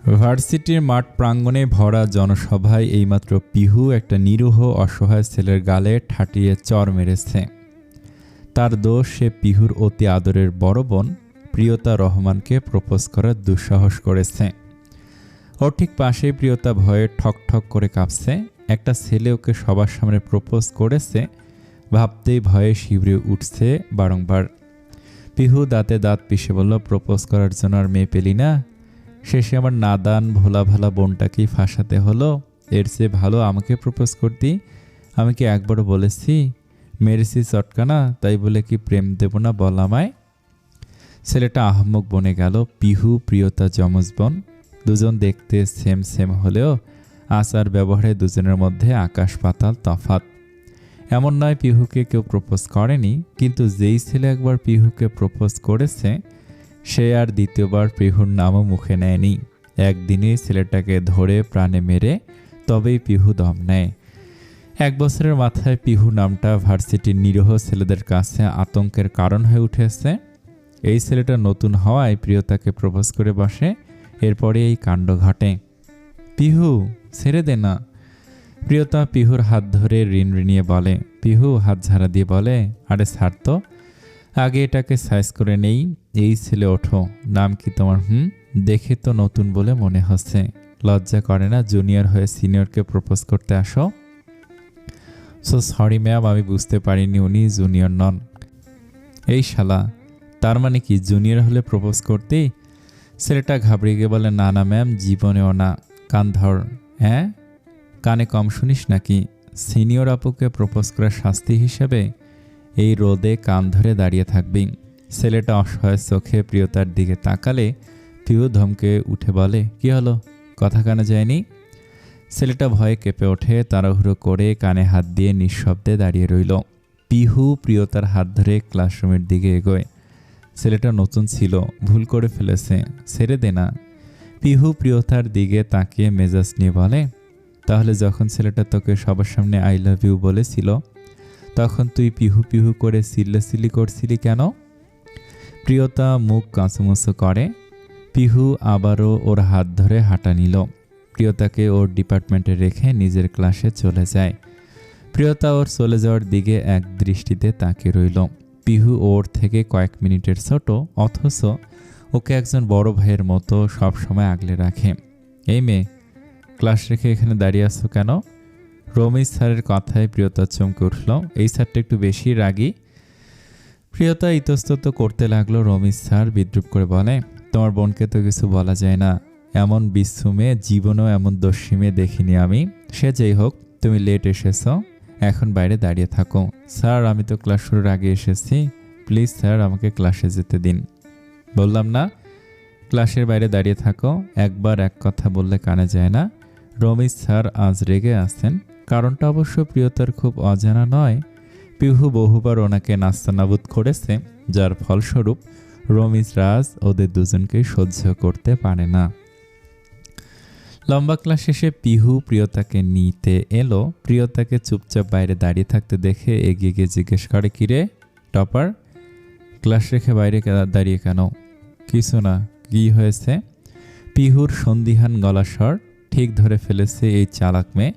ভার্সিটির মাঠ প্রাঙ্গণে ভরা জনসভায় এইমাত্র পিহু একটা নিরীহ অসহায় ছেলের গালে ঠাটিয়ে চর মেরেছে। তার দোষ, সে পিহুর অতি আদরের বড় বোন প্রিয়তা রহমানকে প্রপোজ করার দুঃসাহস করেছে। ওর ঠিক পাশেই প্রিয়তা ভয়ে ঠক ঠক করে কাঁপছে। একটা ছেলে ওকে সবার সামনে প্রপোজ করেছে, ভাবতেই ভয়ে শিবরে উঠছে বারংবার। পিহু দাঁতে দাঁত পিষে বলল, প্রপোজ করার জন্য আর মেয়ে পেলি না? শেষে আমার নাদান ভোলা ভালা বোনটাকেই ফাঁসাতে হলো। এর চেয়ে ভালো আমাকে প্রপোজ করতি। আমি কি একবারও বলেছি? মেরেছি চটকানা, তাই বলে কি প্রেম দেব না বল আমায়? ছেলেটা আহাম্মক বনে গেল। পিহু প্রিয়তা যমজ বোন, দুজন দেখতে সেম সেম হলেও আচার ব্যবহারে দুজনের মধ্যে আকাশ পাতাল তফাৎ। এমন নয় পিহুকে কেউ প্রপোজ করেনি, কিন্তু যেই ছেলে একবার পিহুকে প্রপোজ করেছে সে আর দ্বিতীয়বার পিহুর নামও মুখে নেয়নি। একদিনেই ছেলেটাকে ধরে প্রাণে মেরে তবেই পিহু দম নেয়। 1 বছরের মাথায় পিহু নামটা ভার্সিটির নিরীহ ছেলেদের কাছে আতঙ্কের কারণ হয়ে উঠেছে। এই ছেলেটা নতুন হওয়ায় প্রিয়তাকে প্রপোজ করে বসে, এরপরে এই কাণ্ড ঘটে। পিহু ছেড়ে দে না। প্রিয়তা পিহুর হাত ধরে ঋণঋণিয়ে বলে। পিহু হাত ঝাড়া দিয়ে বলে, আরে ছাড় তো, আগে এটাকে সাইজ করে নেই। এই ছেলে ওঠো, নাম কি তোমার? দেখে তো নতুন বলে মনে হচ্ছে। লজ্জা করে না জুনিয়র হয়ে সিনিয়রকে প্রপোজ করতে আসো? সো সরি ম্যাম, আমি বুঝতে পারিনি উনি জুনিয়র নন। এই শালা, তার মানে কি জুনিয়র হলে প্রপোজ করতেই? ছেলেটা ঘাবড়ে গিয়ে বলে, না না ম্যাম, জীবনেও না। কান ধর। হ্যাঁ, কানে কম শুনিস নাকি? সিনিয়র আপুকে প্রপোজ করার শাস্তি হিসেবে এই রোদে কান ধরে দাঁড়িয়ে থাকবি। ছেলেটা অসহায় চোখে প্রিয়তার দিকে তাকালে পিহু ধমকে উঠে বলে, কি হলো, কথা কানে যায়নি? ছেলেটা ভয়ে কেঁপে ওঠে, তাড়াহুড়ো করে কানে হাত দিয়ে নিঃশব্দে দাঁড়িয়ে রইল। পিহু প্রিয়তার হাত ধরে ক্লাসরুমের দিকে এগোয়। ছেলেটা নতুন ছিল, ভুল করে ফেলেছে, ছেড়ে দে না। পিহু প্রিয়তার দিকে তাকিয়ে মেজাজ নিয়ে বলে, তাহলে যখন ছেলেটা তোকে সবার সামনে আই লাভ ইউ বলেছিল তখন তুই পিহু পিহু করে সিল্লাসিল্লি করছিলি কেন? প্রিয়তা মুখ কাঁচুমুচু করে। পিহু আবারও ওর হাত ধরে হাঁটা নিল। প্রিয়তাকে ওর ডিপার্টমেন্টে রেখে নিজের ক্লাসে চলে যায়। প্রিয়তা ওর চলে যাওয়ার দিকে এক দৃষ্টিতে তাকিয়ে রইল। পিহু ওর থেকে কয়েক মিনিটের ছোট, অথচ ওকে একজন বড় ভাইয়ের মতো সবসময় আগলে রাখে। এই মেয়ে, ক্লাস রেখে এখানে দাঁড়িয়ে আছো কেন? রমেশ স্যারের কথায় প্রিয়তা চমকে উঠল। এই স্যারটা একটু বেশি রাগী। প্রিয়তা ইতস্তত করতে লাগলো। রমেশ স্যার বিদ্রুপ করে বলে, তোমার বোনকে তো কিছু বলা যায় না। এমন বিশ্বমে জীবনেও এমন দস্যিমে দেখিনি আমি। সে যেই হোক, তুমি লেট এসেছ, এখন বাইরে দাঁড়িয়ে থাকো। স্যার, আমি তো ক্লাস শুরুর আগে এসেছি, প্লিজ স্যার আমাকে ক্লাসে যেতে দিন। বললাম না ক্লাসের বাইরে দাঁড়িয়ে থাকো? একবার এক কথা বললে কানে যায় না? রমেশ স্যার আজ রেগে আছেন। কারণটা অবশ্য প্রিয়তার খুব অজানা নয়। পিহু বহুবার ওনাকে নাস্তানাবুদ করেছে, যার ফলস্বরূপ রমেশ রাজ ওদের দুজনকেই সহ্য করতে পারে না। লম্বা ক্লাস শেষে পিহু প্রিয়তাকে নিতে এলো। প্রিয়তাকে চুপচাপ বাইরে দাঁড়িয়ে থাকতে দেখে এগিয়ে গিয়ে জিজ্ঞেস করে, কিরে টপার, ক্লাস রেখে বাইরে দাঁড়িয়ে কেন? কিছু না, কি হয়েছে? পিহুর সন্দিহান গলা স্বর ঠিক ধরে ফেলেছে এই চালাক মেয়ে।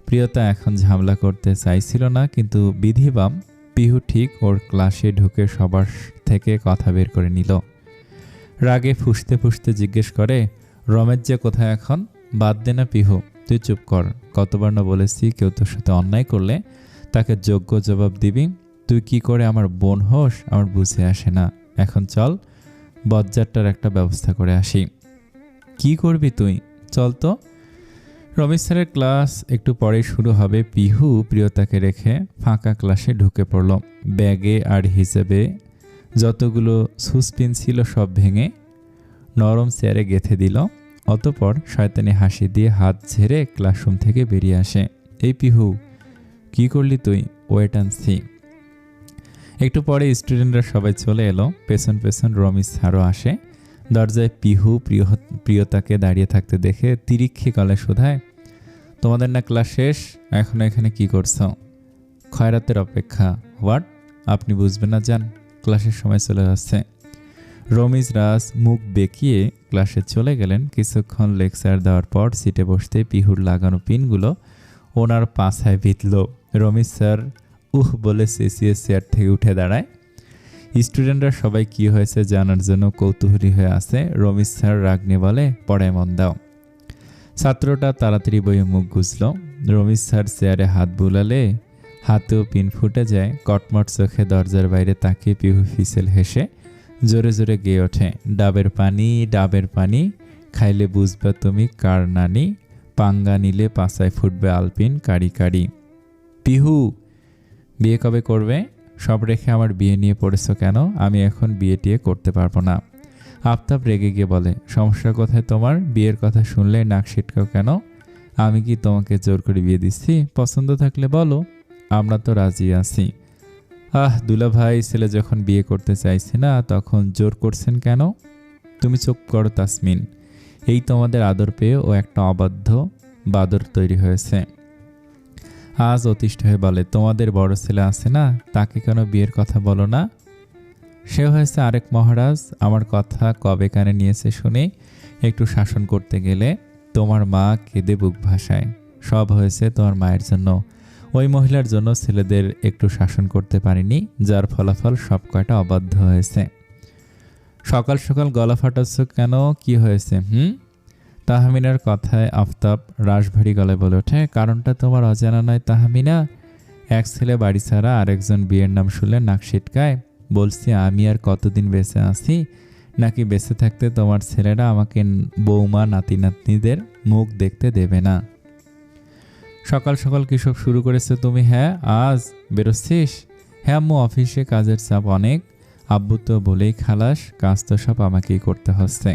প্রিয়তা এখন ঝামেলা করতে চাইছিল না, কিন্তু বিধিবাম পিহু ঠিক ওর ক্লাসে ঢুকে সবার থেকে কথা বের করে নিল। রাগে ফুঁসতে ফুঁসতে জিজ্ঞেস করে, রমেশ যে কোথায় এখন? বাদ দে না পিহু, তুই চুপ কর। কতবার না বলেছি কেউ তোর সাথে অন্যায় করলে তাকে যোগ্য জবাব দিবি। তুই কি করে আমার বোন হোস আমার বুঝে আসে না। এখন চল, বজ্জারটার একটা ব্যবস্থা করে আসি। কি করবি তুই? চল তো। রমেশ স্যারের ক্লাস একটু পরেই শুরু হবে। পিহু প্রিয়তাকে রেখে ফাঁকা ক্লাসে ঢুকে পড়ল। ব্যাগে আর হিসেবে যতগুলো সুসপিন ছিল সব ভেঙে নরম চেয়ারে গেঁথে দিল। অতপর শয়তানি হাসি দিয়ে হাত ঝেড়ে ক্লাসরুম থেকে বেরিয়ে আসে। এই পিহু, কি করলি তুই? Wait and see. একটু পরে স্টুডেন্টরা সবাই চলে এলো। পেছন পেছন রমেশ স্যারও আসে। দরজায় পিহু প্রিয়তাকে দাঁড়িয়ে থাকতে দেখে তিরিক্ষি গলায় শোধায়, তোমাদের না ক্লাস শেষ, এখন এখানে কি করছো? খয়রাতের অপেক্ষা। হোয়াট? আপনি বুঝবেন না, যান, ক্লাসের সময় চলে যাচ্ছে। রমেশ রাজ মুখ বেঁকিয়ে ক্লাসে চলে গেলেন। কিছুক্ষণ লেকচার দেওয়ার পর সিটে বসতে পিহুর লাগানো পিনগুলো ওনার পাছায় বিঁধল। রমিজ স্যার বলে চেঁচিয়ে চেয়ার থেকে উঠে দাঁড়ায়। স্টুডেন্টরা সবাই কি হয়েছে জানার জন্য কৌতূহলী হয়ে আছে। রমিজ স্যার রাগ নিয়ে বলে, পড়ায় মন দাও। ছাত্রটা তাড়াতাড়ি বইয়ে মুখ গুজল। রমিজ স্যার চেয়ারে হাত বুলালে হাতেও পিন ফুটে যায়। কটমট চোখে দরজার বাইরে তাকিয়ে পিহু ফিসেল হেসে জোরে জোরে গেয়ে ওঠে, ডাবের পানি ডাবের পানি, খাইলে বুঝবে তুমি কার নানি, পাঙ্গা নিলে পাছায় ফুটবে আলপিন কারি কারি। পিহু, বিয়ে কবে করবে? সব রেখে আমার বিয়ে নিয়ে পড়েছো কেন? আমি এখন বিয়ে টিয়ে করতে পারবো না। আফতাব রেগে গিয়ে বলে, সমস্যা কোথায় তোমার? বিয়ের কথা শুনলে নাক সিটকাও কেন? আমি কি তোমাকে জোর করে বিয়ে দিচ্ছি? পছন্দ থাকলে বলো, আমরা তো রাজি আছি। দুলা ভাই, ছেলে যখন বিয়ে করতে চাইছে না তখন জোর করছেন কেন? তুমি চুপ করো তাসমিন। এই তোমাদের আদর পেয়ে ও একটা অবাধ্য বাদর তৈরি হয়েছে। আজ অতিষ্ঠ হয়ে বলে, তোমাদের বড় ছেলে আছে না, তাকে কেন বিয়ের কথা বলো না? সে হয়েছে আরেক মহারাজ। আমার কথা কবে কানে নিয়েছে শুনে একটু শাসন করতে গেলে তোমার মা কেঁদে বুক ভাসায়। সব হয়েছে তোমার মায়ের জন্য। ওই মহিলার জন্য ছেলেদের একটু শাসন করতে পারিনি, যার ফলাফল সব কয়টা অবাধ্য হয়েছে। সকাল সকাল গলা ফাটাচ্ছ কেন? কি হয়েছে? তাহমিনার কথায় আফতাব রাশভারী গলায় বলে ওঠে, কারণটা তোমার অজানা নয় তাহমিনা। এক ছেলে বাড়ি ছাড়া আরেকজন বিয়ের নাম শুনলে নাক সিটকায়। বলছি আমি আর কতদিন বেঁচে আছি? নাকি বেঁচে থাকতে তোমার ছেলেরা আমাকে বৌমা নাতি নাতনিদের মুখ দেখতে দেবে না? সকাল সকাল কী সব শুরু করেছো তুমি? হ্যাঁ, আজ বেরোচ্ছিস? হ্যাঁ আম্মু, অফিসে কাজের চাপ অনেক। আব্বু তো বলেই খালাস, কাজ তো সব আমাকেই করতে হচ্ছে।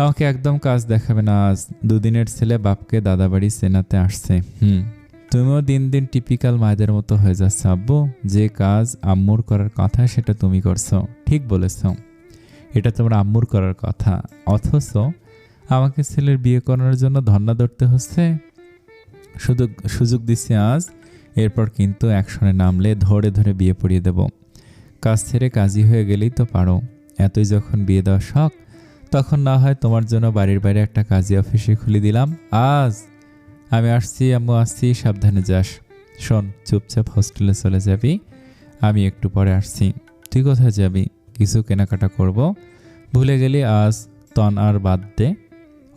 আমাকে একদম কাজ দেখাবে না আজ। দুদিনের ছেলে বাপকে দাদাবাড়ি চেনাতে আসছে। তুমিও দিন দিন টিপিক্যাল মায়েদের মতো হয়ে যাচ্ছে আব্বু। যে কাজ আম্মুর করার কথা সেটা তুমি করছো। ঠিক বলেছ, এটা তোমার আম্মুর করার কথা, অথচ আমাকে ছেলের বিয়ে করানোর জন্য ধর্ণা ধরতে হচ্ছে। শুধু সুযোগ দিচ্ছি আজ, এরপর কিন্তু অ্যাকশনে নামলে ধরে ধরে বিয়ে পড়িয়ে দেব। কাজ ছেড়ে কাজী হয়ে গেলেই তো পারো। এতই যখন বিয়ে দেওয়ার শখ, তখন না হয় তোমার জন্য বাড়ির বাইরে একটা কাজী অফিসে খুলে দিলাম। আজ আমি আসছি আম্মু, আসছি, সাবধানে যাস। শোন, চুপচাপ হোস্টেলে চলে যাবি, আমি একটু পরে আসছি। তুই কোথায় যাবি? কিছু কেনাকাটা করব। ভুলে গেলি আজ তন আর বাদ দে।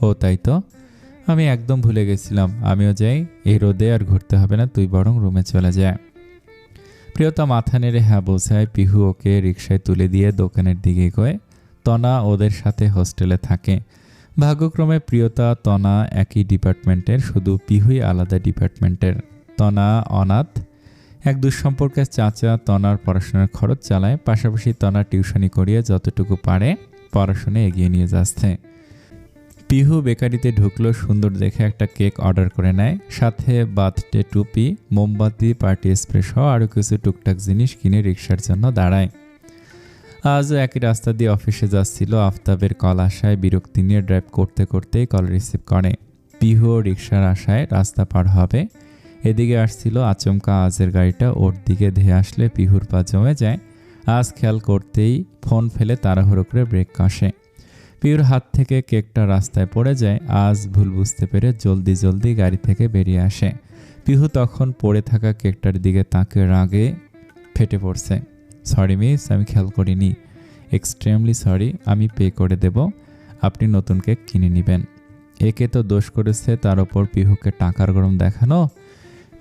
ও তাই তো, আমি একদম ভুলে গেছিলাম। আমিও যাই, এই রোদে আর ঘুরতে হবে না, তুই বরং রুমে চলে যায়। প্রিয়তা মাথা নেড়ে হ্যাঁ বোঝায়। পিহু ওকে রিকশায় তুলে দিয়ে দোকানের দিকে গয়ে তনা ওদের সাথে হোস্টেলে থাকে। ভাগ্যক্রমে প্রিয়তা তনা একই ডিপার্টমেন্টের, শুধু পিহুই আলাদা ডিপার্টমেন্টের। তনা অনাথ। এক দুঃসম্পর্কের চাচা তনার পড়াশোনার খরচ চালায়, পাশাপাশি তনা টিউশনি করিয়ে যতটুকু পারে পড়াশোনা এগিয়ে নিয়ে যাচ্ছে। পিহু বেকারিতে ঢুকলো, সুন্দর দেখে একটা কেক অর্ডার করে নেয়, সাথে বার্থডে টুপি, মোমবাতি, পার্টি স্প্রে সহ আরও কিছু টুকটাক জিনিস কিনে রিকশার জন্য দাঁড়ায়। আজও একই রাস্তা দিয়ে অফিসে যাচ্ছিল। আফতাবের কল আসায় বিরক্তি নিয়ে ড্রাইভ করতে করতেই কল রিসিভ করে। পিহু রিকশার আশায় রাস্তা পার হবে, এদিকে আসছিল। আচমকা আজের গাড়িটা ওর দিকে ধেয়ে আসলে পিহুর পা জমে যায়। আজ খেয়াল করতেই ফোন ফেলে তাড়াহুড়ো করে ব্রেক কষে। পিহুর হাত থেকে কেকটা রাস্তায় পড়ে যায়। আজ ভুল বুঝতে পেরে জলদি জলদি গাড়ি থেকে বেরিয়ে আসে। পিহু তখন পড়ে থাকা কেকটার দিকে তাকে রাগে ফেটে পড়ছে। সরি মিস, আমি খেয়াল করিনি। এক্সট্রিমলি সরি, আমি পে করে দেব, আপনি নতুন কেক কিনে নেবেন। একে তো দোষ করেছে, তার ওপর পিহুকে টাকার গরম দেখানো।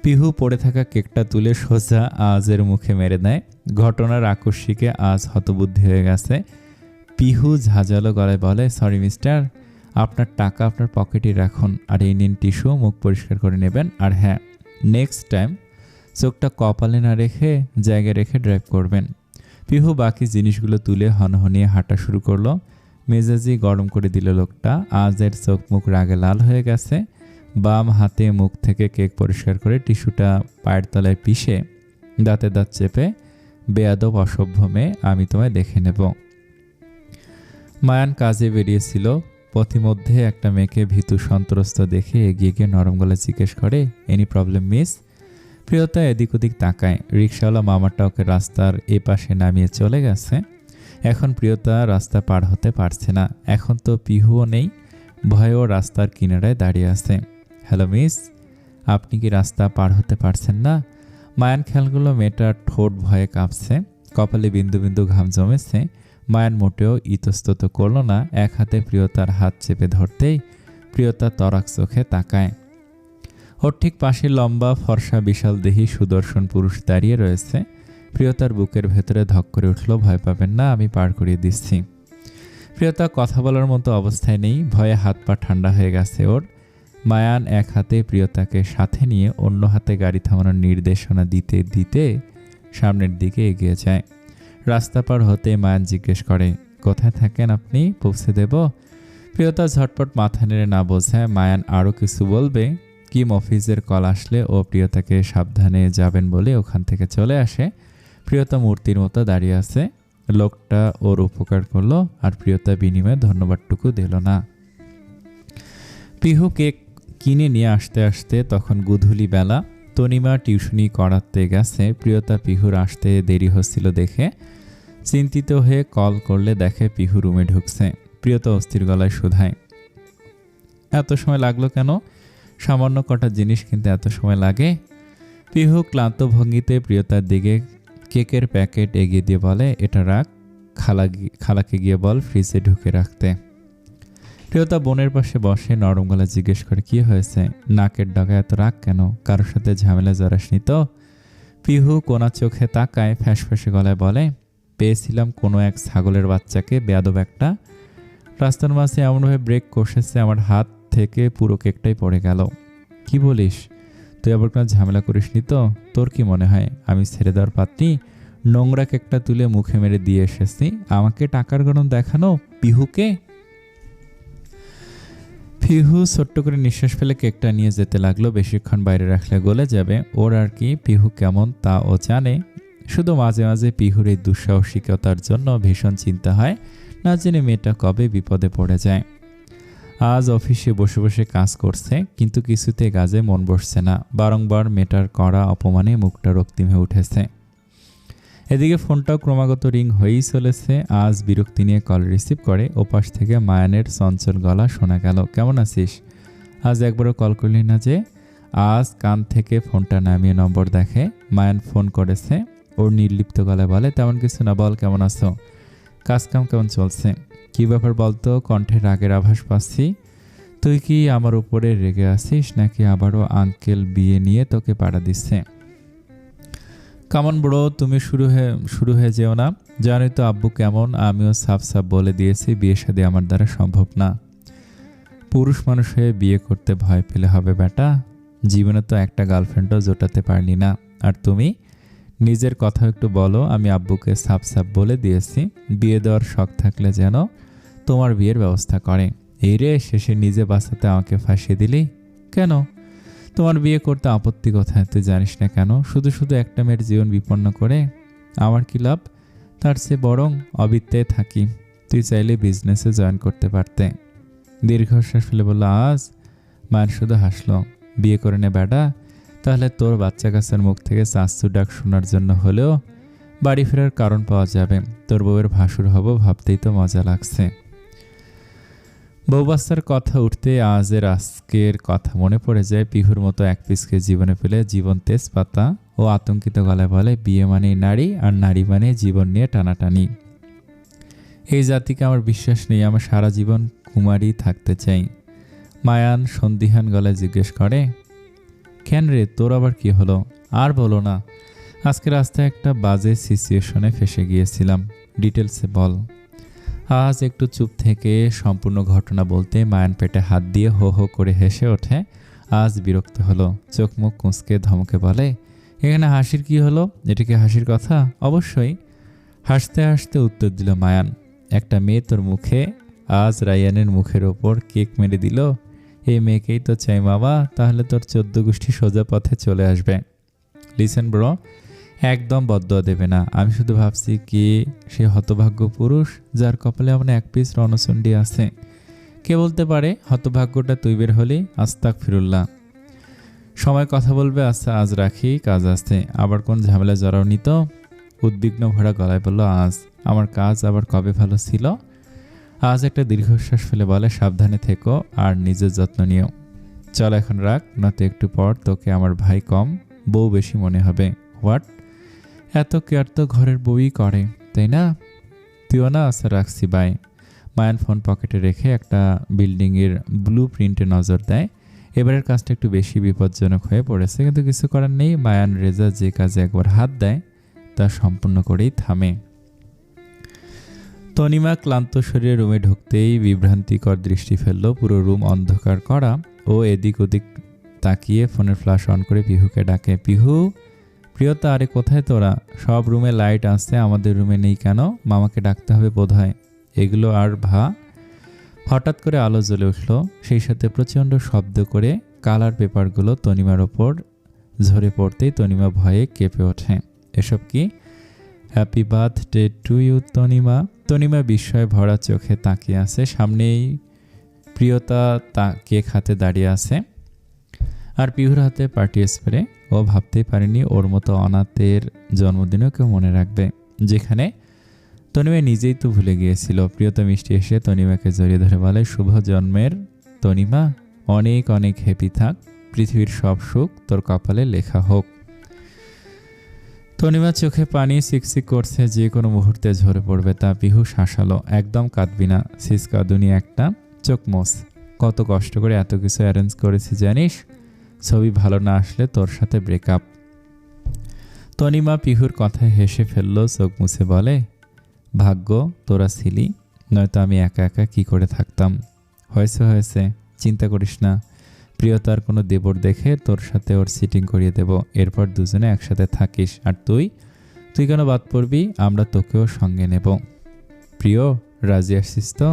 পিহু পড়ে থাকা কেকটা তুলে সোজা আজের মুখে মেরে দেয়। ঘটনার আকস্মিকে আজ হতবুদ্ধি হয়ে গেছে। পিহু ঝাঁঝালো গলায় বলে, সরি মিস্টার, আপনার টাকা আপনার পকেটেই রাখুন, আর এই নিন টিস্যু, মুখ পরিষ্কার করে নেবেন। আর হ্যাঁ, নেক্সট টাইম চোখটা কপালে না রেখে জায়গায় রেখে ড্রাইভ করবেন। পিহু বাকি জিনিসগুলো তুলে হনহনিয়ে হাঁটা শুরু করলো। মেজাজি গরম করে দিল লোকটা। আজের চোখ মুখ রাগে লাল হয়ে গেছে। বাম হাতে মুখ থেকে কেক পরিষ্কার করে টিস্যুটা পায়ের তলায় পিষে দাঁতে দাঁত চেপে, বেয়াদব অসভ্য মেয়ে, আমি তোমায় দেখে নেব। মায়ান কাজে বেরিয়েছিল। পথিমধ্যে একটা মেয়েকে ভীতু সন্ত্রস্ত দেখে এগিয়ে গিয়ে নরম গলায় জিজ্ঞেস করে, এনি প্রবলেম মিস? প্রিয়তা এদিক ওদিক তাকায়। রিকশাওয়ালা মামাটা ওকে রাস্তার এ পাশে নামিয়ে চলে গেছে। এখন প্রিয়তা রাস্তা পার হতে পারছে না। এখন তো পিহুও নেই, ভয়েও রাস্তার কিনারায় দাঁড়িয়ে আছে। হ্যালো মিস, আপনি কি রাস্তা পার হতে পারছেন না? মায়ান খেয়াল করলো মেয়েটার ঠোঁট ভয়ে কাঁপছে, কপালে বিন্দু বিন্দু ঘাম জমেছে। মায়ান মোটেও ইতস্তত করল না, এক হাতে প্রিয়তার হাত চেপে ধরতেই প্রিয়তা তরাক চোখে তাকায়। ওর ঠিক পাশে লম্বা ফর্সা বিশাল দেহী সুদর্শন পুরুষ দাঁড়িয়ে রয়েছে। প্রিয়তার বুকের ভেতরে ধক করে উঠল। ভয় পাবেন না, আমি পার করিয়ে দিচ্ছি। প্রিয়তা কথা বলার মতো অবস্থায় নেই, ভয়ে হাত পা ঠান্ডা হয়ে গেছে ওর। মায়ান এক হাতে প্রিয়তাকে সাথে নিয়ে অন্য হাতে গাড়ি থামানোর নির্দেশনা দিতে দিতে সামনের দিকে এগিয়ে যায়। রাস্তা পার হতে মায়ান জিজ্ঞেস করে, কোথায় থাকেন আপনি, পৌঁছে দেব? প্রিয়তা ঝটপট মাথা নেড়ে না বোঝায়। মায়ান আরও কিছু বলবে, কিম অফিসের কল আসলে ও প্রিয়তাকে সাবধানে যাবেন বলে ওখান থেকে চলে আসে। প্রিয়তা মূর্তির মতো দাঁড়িয়ে আছে। লোকটা ওর উপকার করলো আর প্রিয়তা বিনিময়ে ধন্যবাদটুকু দিল না। পিহু কেক কিনে নিয়ে আসতে আসতে তখন গোধূলি বেলা। তনিমা টিউশনি করাতে গেছে। প্রিয়তা পিহুর আসতে দেরি হচ্ছিল দেখে চিন্তিত হয়ে কল করলে দেখে পিহু রুমে ঢুকছে। প্রিয়তা অস্থির গলায় শুধায়, এত সময় লাগলো কেন? সামান্য কটা জিনিস কিন্তু এত সময় লাগে? পিহু ক্লান্ত ভঙ্গিতে প্রিয়তার দিকে কেকের প্যাকেট এগিয়ে দিয়ে বলে, এটা রাখ, খালাকে গিয়ে বল ফ্রিজে ঢুকে রাখতে। প্রিয়তা বোনের পাশে বসে নরম গলায় জিজ্ঞেস করে, কি হয়েছে? নাকের ডগা এত রাগ কেন? কারোর সাথে ঝামেলা জড়াসনি তো? পিহু কোনা চোখে তাকায়, ফ্যাঁসফ্যাঁসে গলায় বলে, পেয়েছিলাম কোনো এক ছাগলের বাচ্চাকে, বেয়াদব একটা। রাস্তার মাঝে এমনভাবে ব্রেক কষেছে আমার হাত থেকে পুরো কেকটাই পড়ে গেল। কি বলিস? তুই আবার কোনো ঝামেলা করিসনি তো? তোর কি মনে হয় আমি ছেড়ে দেওয়ার পাত্রী? নোংরা কেকটা তুলে মুখে মেরে দিয়ে এসেছি, আমাকে টাকার গরম দেখানো পিহুকে? পিহু ছোট্ট করে নিঃশ্বাস ফেলে কেকটা নিয়ে যেতে লাগলো। বেশিক্ষণ বাইরে রাখলে গলে যাবে। ওর আর কি, পিহু কেমন তা ও জানে। শুধু মাঝে মাঝে পিহুর এই দুঃসাহসিকতার জন্য ভীষণ চিন্তা হয়, না জেনে মেয়েটা কবে বিপদে পড়ে যায়। আজ অফিসে বসে বসে কাজ করছে, কিন্তু কিছুতে কাজে মন বসছে না। বারংবার মেয়েটার করা অপমানে মুখটা রক্তিম হয়ে উঠেছে। এদিকে ফোনটাও ক্রমাগত রিং হয়েই চলেছে। আজ বিরক্তি নিয়ে কল রিসিভ করে। ওপাশ থেকে মায়ানের চঞ্চল গলা শোনা গেল, কেমন আছিস? আজ একবারও কল করলি না যে? আজ কান থেকে ফোনটা নামিয়ে নম্বর দেখে। মায়ান ফোন করেছে। ওর নির্লিপ্ত গলায় বলে, তেমন কিছু না, বল কেমন আছো? কাজকাম কেমন চলছে? কি ব্যাপার বলতো, কণ্ঠে রাগের আভাস পাচ্ছি। তুই কি আমার উপরে রেগে আছিস নাকি আবারও আঙ্কেল বিয়ে নিয়ে তোকে পাড়া দিচ্ছে? কামন বড়, তুমি শুরু হয়ে যেও না। জানোই তো আব্বু কেমন, আমিও সাফ সাফ বলে দিয়েছি বিয়ে শাদী আমার দ্বারা সম্ভব না। পুরুষ মানুষ হয়ে বিয়ে করতে ভয় পেলে হবে বেটা? জীবনে তো একটা গার্লফ্রেন্ডও জোটাতে পারলি না। আর তুমি নিজের কথা একটু বলো। আমি আব্বুকে সাফ সাফ বলে দিয়েছি বিয়ে দেওয়ার শখ থাকলে যেন তোমার বিয়ের ব্যবস্থা করে। এই রে, শেষে নিজে বাঁচাতে আমাকে ফাঁসিয়ে দিলি কেন? তোমার বিয়ে করতে আপত্তি কোথায় তুই জানিস না কেন? শুধু শুধু একটা মেয়ের জীবন বিপন্ন করে আমার কি লাভ? তার চেয়ে বরং অবিদ্যে থাকি। তুই চাইলে বিজনেসে জয়েন করতে পারতে। দীর্ঘশ্বাস ফেলে বলল আজ। মায়ের শুধু হাসলো। বিয়ে করে নে বেটা, তাহলে তোর বাচ্চা কাছের মুখ থেকে চাচ্চু ডাক শোনার জন্য হলেও বাড়ি ফেরার কারণ পাওয়া যাবে। তোর বউয়ের ভাসুর হব ভাবতেই তো মজা লাগছে। বউ বাচ্চার কথা উঠতে আজকের কথা মনে পড়ে যায়। পিহুর মতো এক পিসকে জীবনে পেলে জীবন তেজপাতা। ও আতঙ্কিত গলায় বলে, বিয়ে মানে নারী, আর নারী মানে জীবন নিয়ে টানাটানি। এই জাতিকে আমার বিশ্বাস নেই, আমার সারা জীবন কুমারী থাকতে চাই। মায়ান সন্দিহান গলায় জিজ্ঞেস করে, কেন রে, তোর আবার কি হলো? আর বলো না, আজকে রাস্তায় একটা বাজে সিচুয়েশনে ফেসে গিয়েছিলাম। ডিটেলসে বল। আজ একটু চুপ থেকে সম্পূর্ণ ঘটনা বলতে মায়ান পেটে হাত দিয়ে হো হো করে হেসে ওঠে। আজ বিরক্ত হলো, চোখ মুখ কুঁচকে ধমকে বলে, এখানে হাসির কি হলো? এটা কি হাসির কথা? অবশ্যই। হাসতে হাসতে উত্তর দিল মায়ান, একটা মেয়ে তোর মুখে আজ রায়ানের মুখের ওপর কেক মেরে দিল। এই মেয়েকেই তো চাই বাবা, তাহলে তোর 14 গোষ্ঠী সোজা পথে চলে আসবে। লিসেন ব্রো, একদম বদদোয়া দেবে না। আমি শুধু ভাবছি কি সে হতভাগ্য পুরুষ যার কপালে এমন এক পিস রণচণ্ডী আছে। কে বলতে পারে হতভাগ্যটা তুই বের হলি? আস্তাগফিরুল্লাহ। সময় কথা বলবে। আচ্ছা আজ রাখি, কাজ আছে। আবার কোন ঝামেলা জড়াওনি তো? উদ্বিগ্ন ভরা গলায় বলল, আজ। আমার কাজ আবার কবে ভালো ছিল? আজ একটা দীর্ঘশ্বাস ফেলে বলে, সাবধানে থেকো আর নিজের যত্ন নিও। চল এখন রাখ, নয়তো একটু পর তোকে আমার ভাই কম, বউ বেশি মনে হবে। হোয়াট? এত কেয়ার তো ঘরের বউই করে, তাই না? তুইও না? আচ্ছা রাখছি, বাই। মায়ান ফোন পকেটে রেখে একটা বিল্ডিংয়ের ব্লু প্রিন্টে নজর দেয়। এবারের কাজটা একটু বেশি বিপজ্জনক হয়ে পড়েছে, কিন্তু কিছু করার নেই। মায়ান রেজা যে কাজে একবার হাত দেয় তা সম্পূর্ণ করেই থামে। তনিমা ক্লান্ত শরীরে রুমে ঢুকতেই বিভ্রান্তিকর দৃষ্টি ফেলল। পুরো রুম অন্ধকার করা। ও এদিক ওদিক তাকিয়ে ফোনের ফ্ল্যাশ অন করে পিহুকে ডাকে, পিহু, প্রিয়তা, আরে কোথায় তোরা? সব রুমে লাইট আছে, আমাদের রুমে নেই কেন? মামাকে ডাকতে হবে বোধহয়। এগুলো আর ভা। হঠাৎ করে আলো জ্বলে উঠল, সেই সাথে প্রচণ্ড শব্দ করে কালার পেপারগুলো তনিমার ওপর ঝরে পড়তেই তনিমা ভয়ে কেঁপে ওঠে। এসব কি? Happy birthday to you Tanima. Tanima বিস্ময়ে ভরা চোখে তাকিয়ে আছে। সামনেই প্রিয়তা কেক হাতে দাঁড়িয়ে আছে, আর পিহুর হাতে পার্টি স্প্রে। ও ভাবতেই পারেনি ওর মতো অনাথের জন্মদিনও কেউ মনে রাখবে, যেখানে তনিমা নিজেই তো ভুলে গিয়েছিল। প্রিয়তা মিষ্টি এসে তনিমাকে জড়িয়ে ধরে বলে, শুভ জন্মের তনিমা, অনেক অনেক হ্যাপি থাক, পৃথিবীর সব সুখ তোর কপালে লেখা হোক। তনিমা চোখে পানি সিকসিক করছে, যে কোনো মুহূর্তে ঝরে পড়বে তা। পিহু শাসালো, একদম কাঁদবি না, সিসকাদুনি একটা, চোখ মোস। কত কষ্ট করে এত কিছু অ্যারেঞ্জ করেছি জানিস? ছবি ভালো না আসলে তোর সাথে ব্রেকআপ। তনিমা পিহুর কথায় হেসে ফেলল, চোখ মুছে বলে, ভাগ্য তোরা ছিলি, নয়তো আমি একা একা কি করে থাকতাম। হয়েছে, চিন্তা করিস না। প্রিয়তার কোনো দেবর দেখে তোর সাথে ওর সিটিং করিয়ে দেব, এরপর দুজনে একসাথে থাকিস। আর তুই কেন বাদ পড়বি? আমরা তোকেও সঙ্গে নেব। প্রিয়, রাজি আসছিস তো?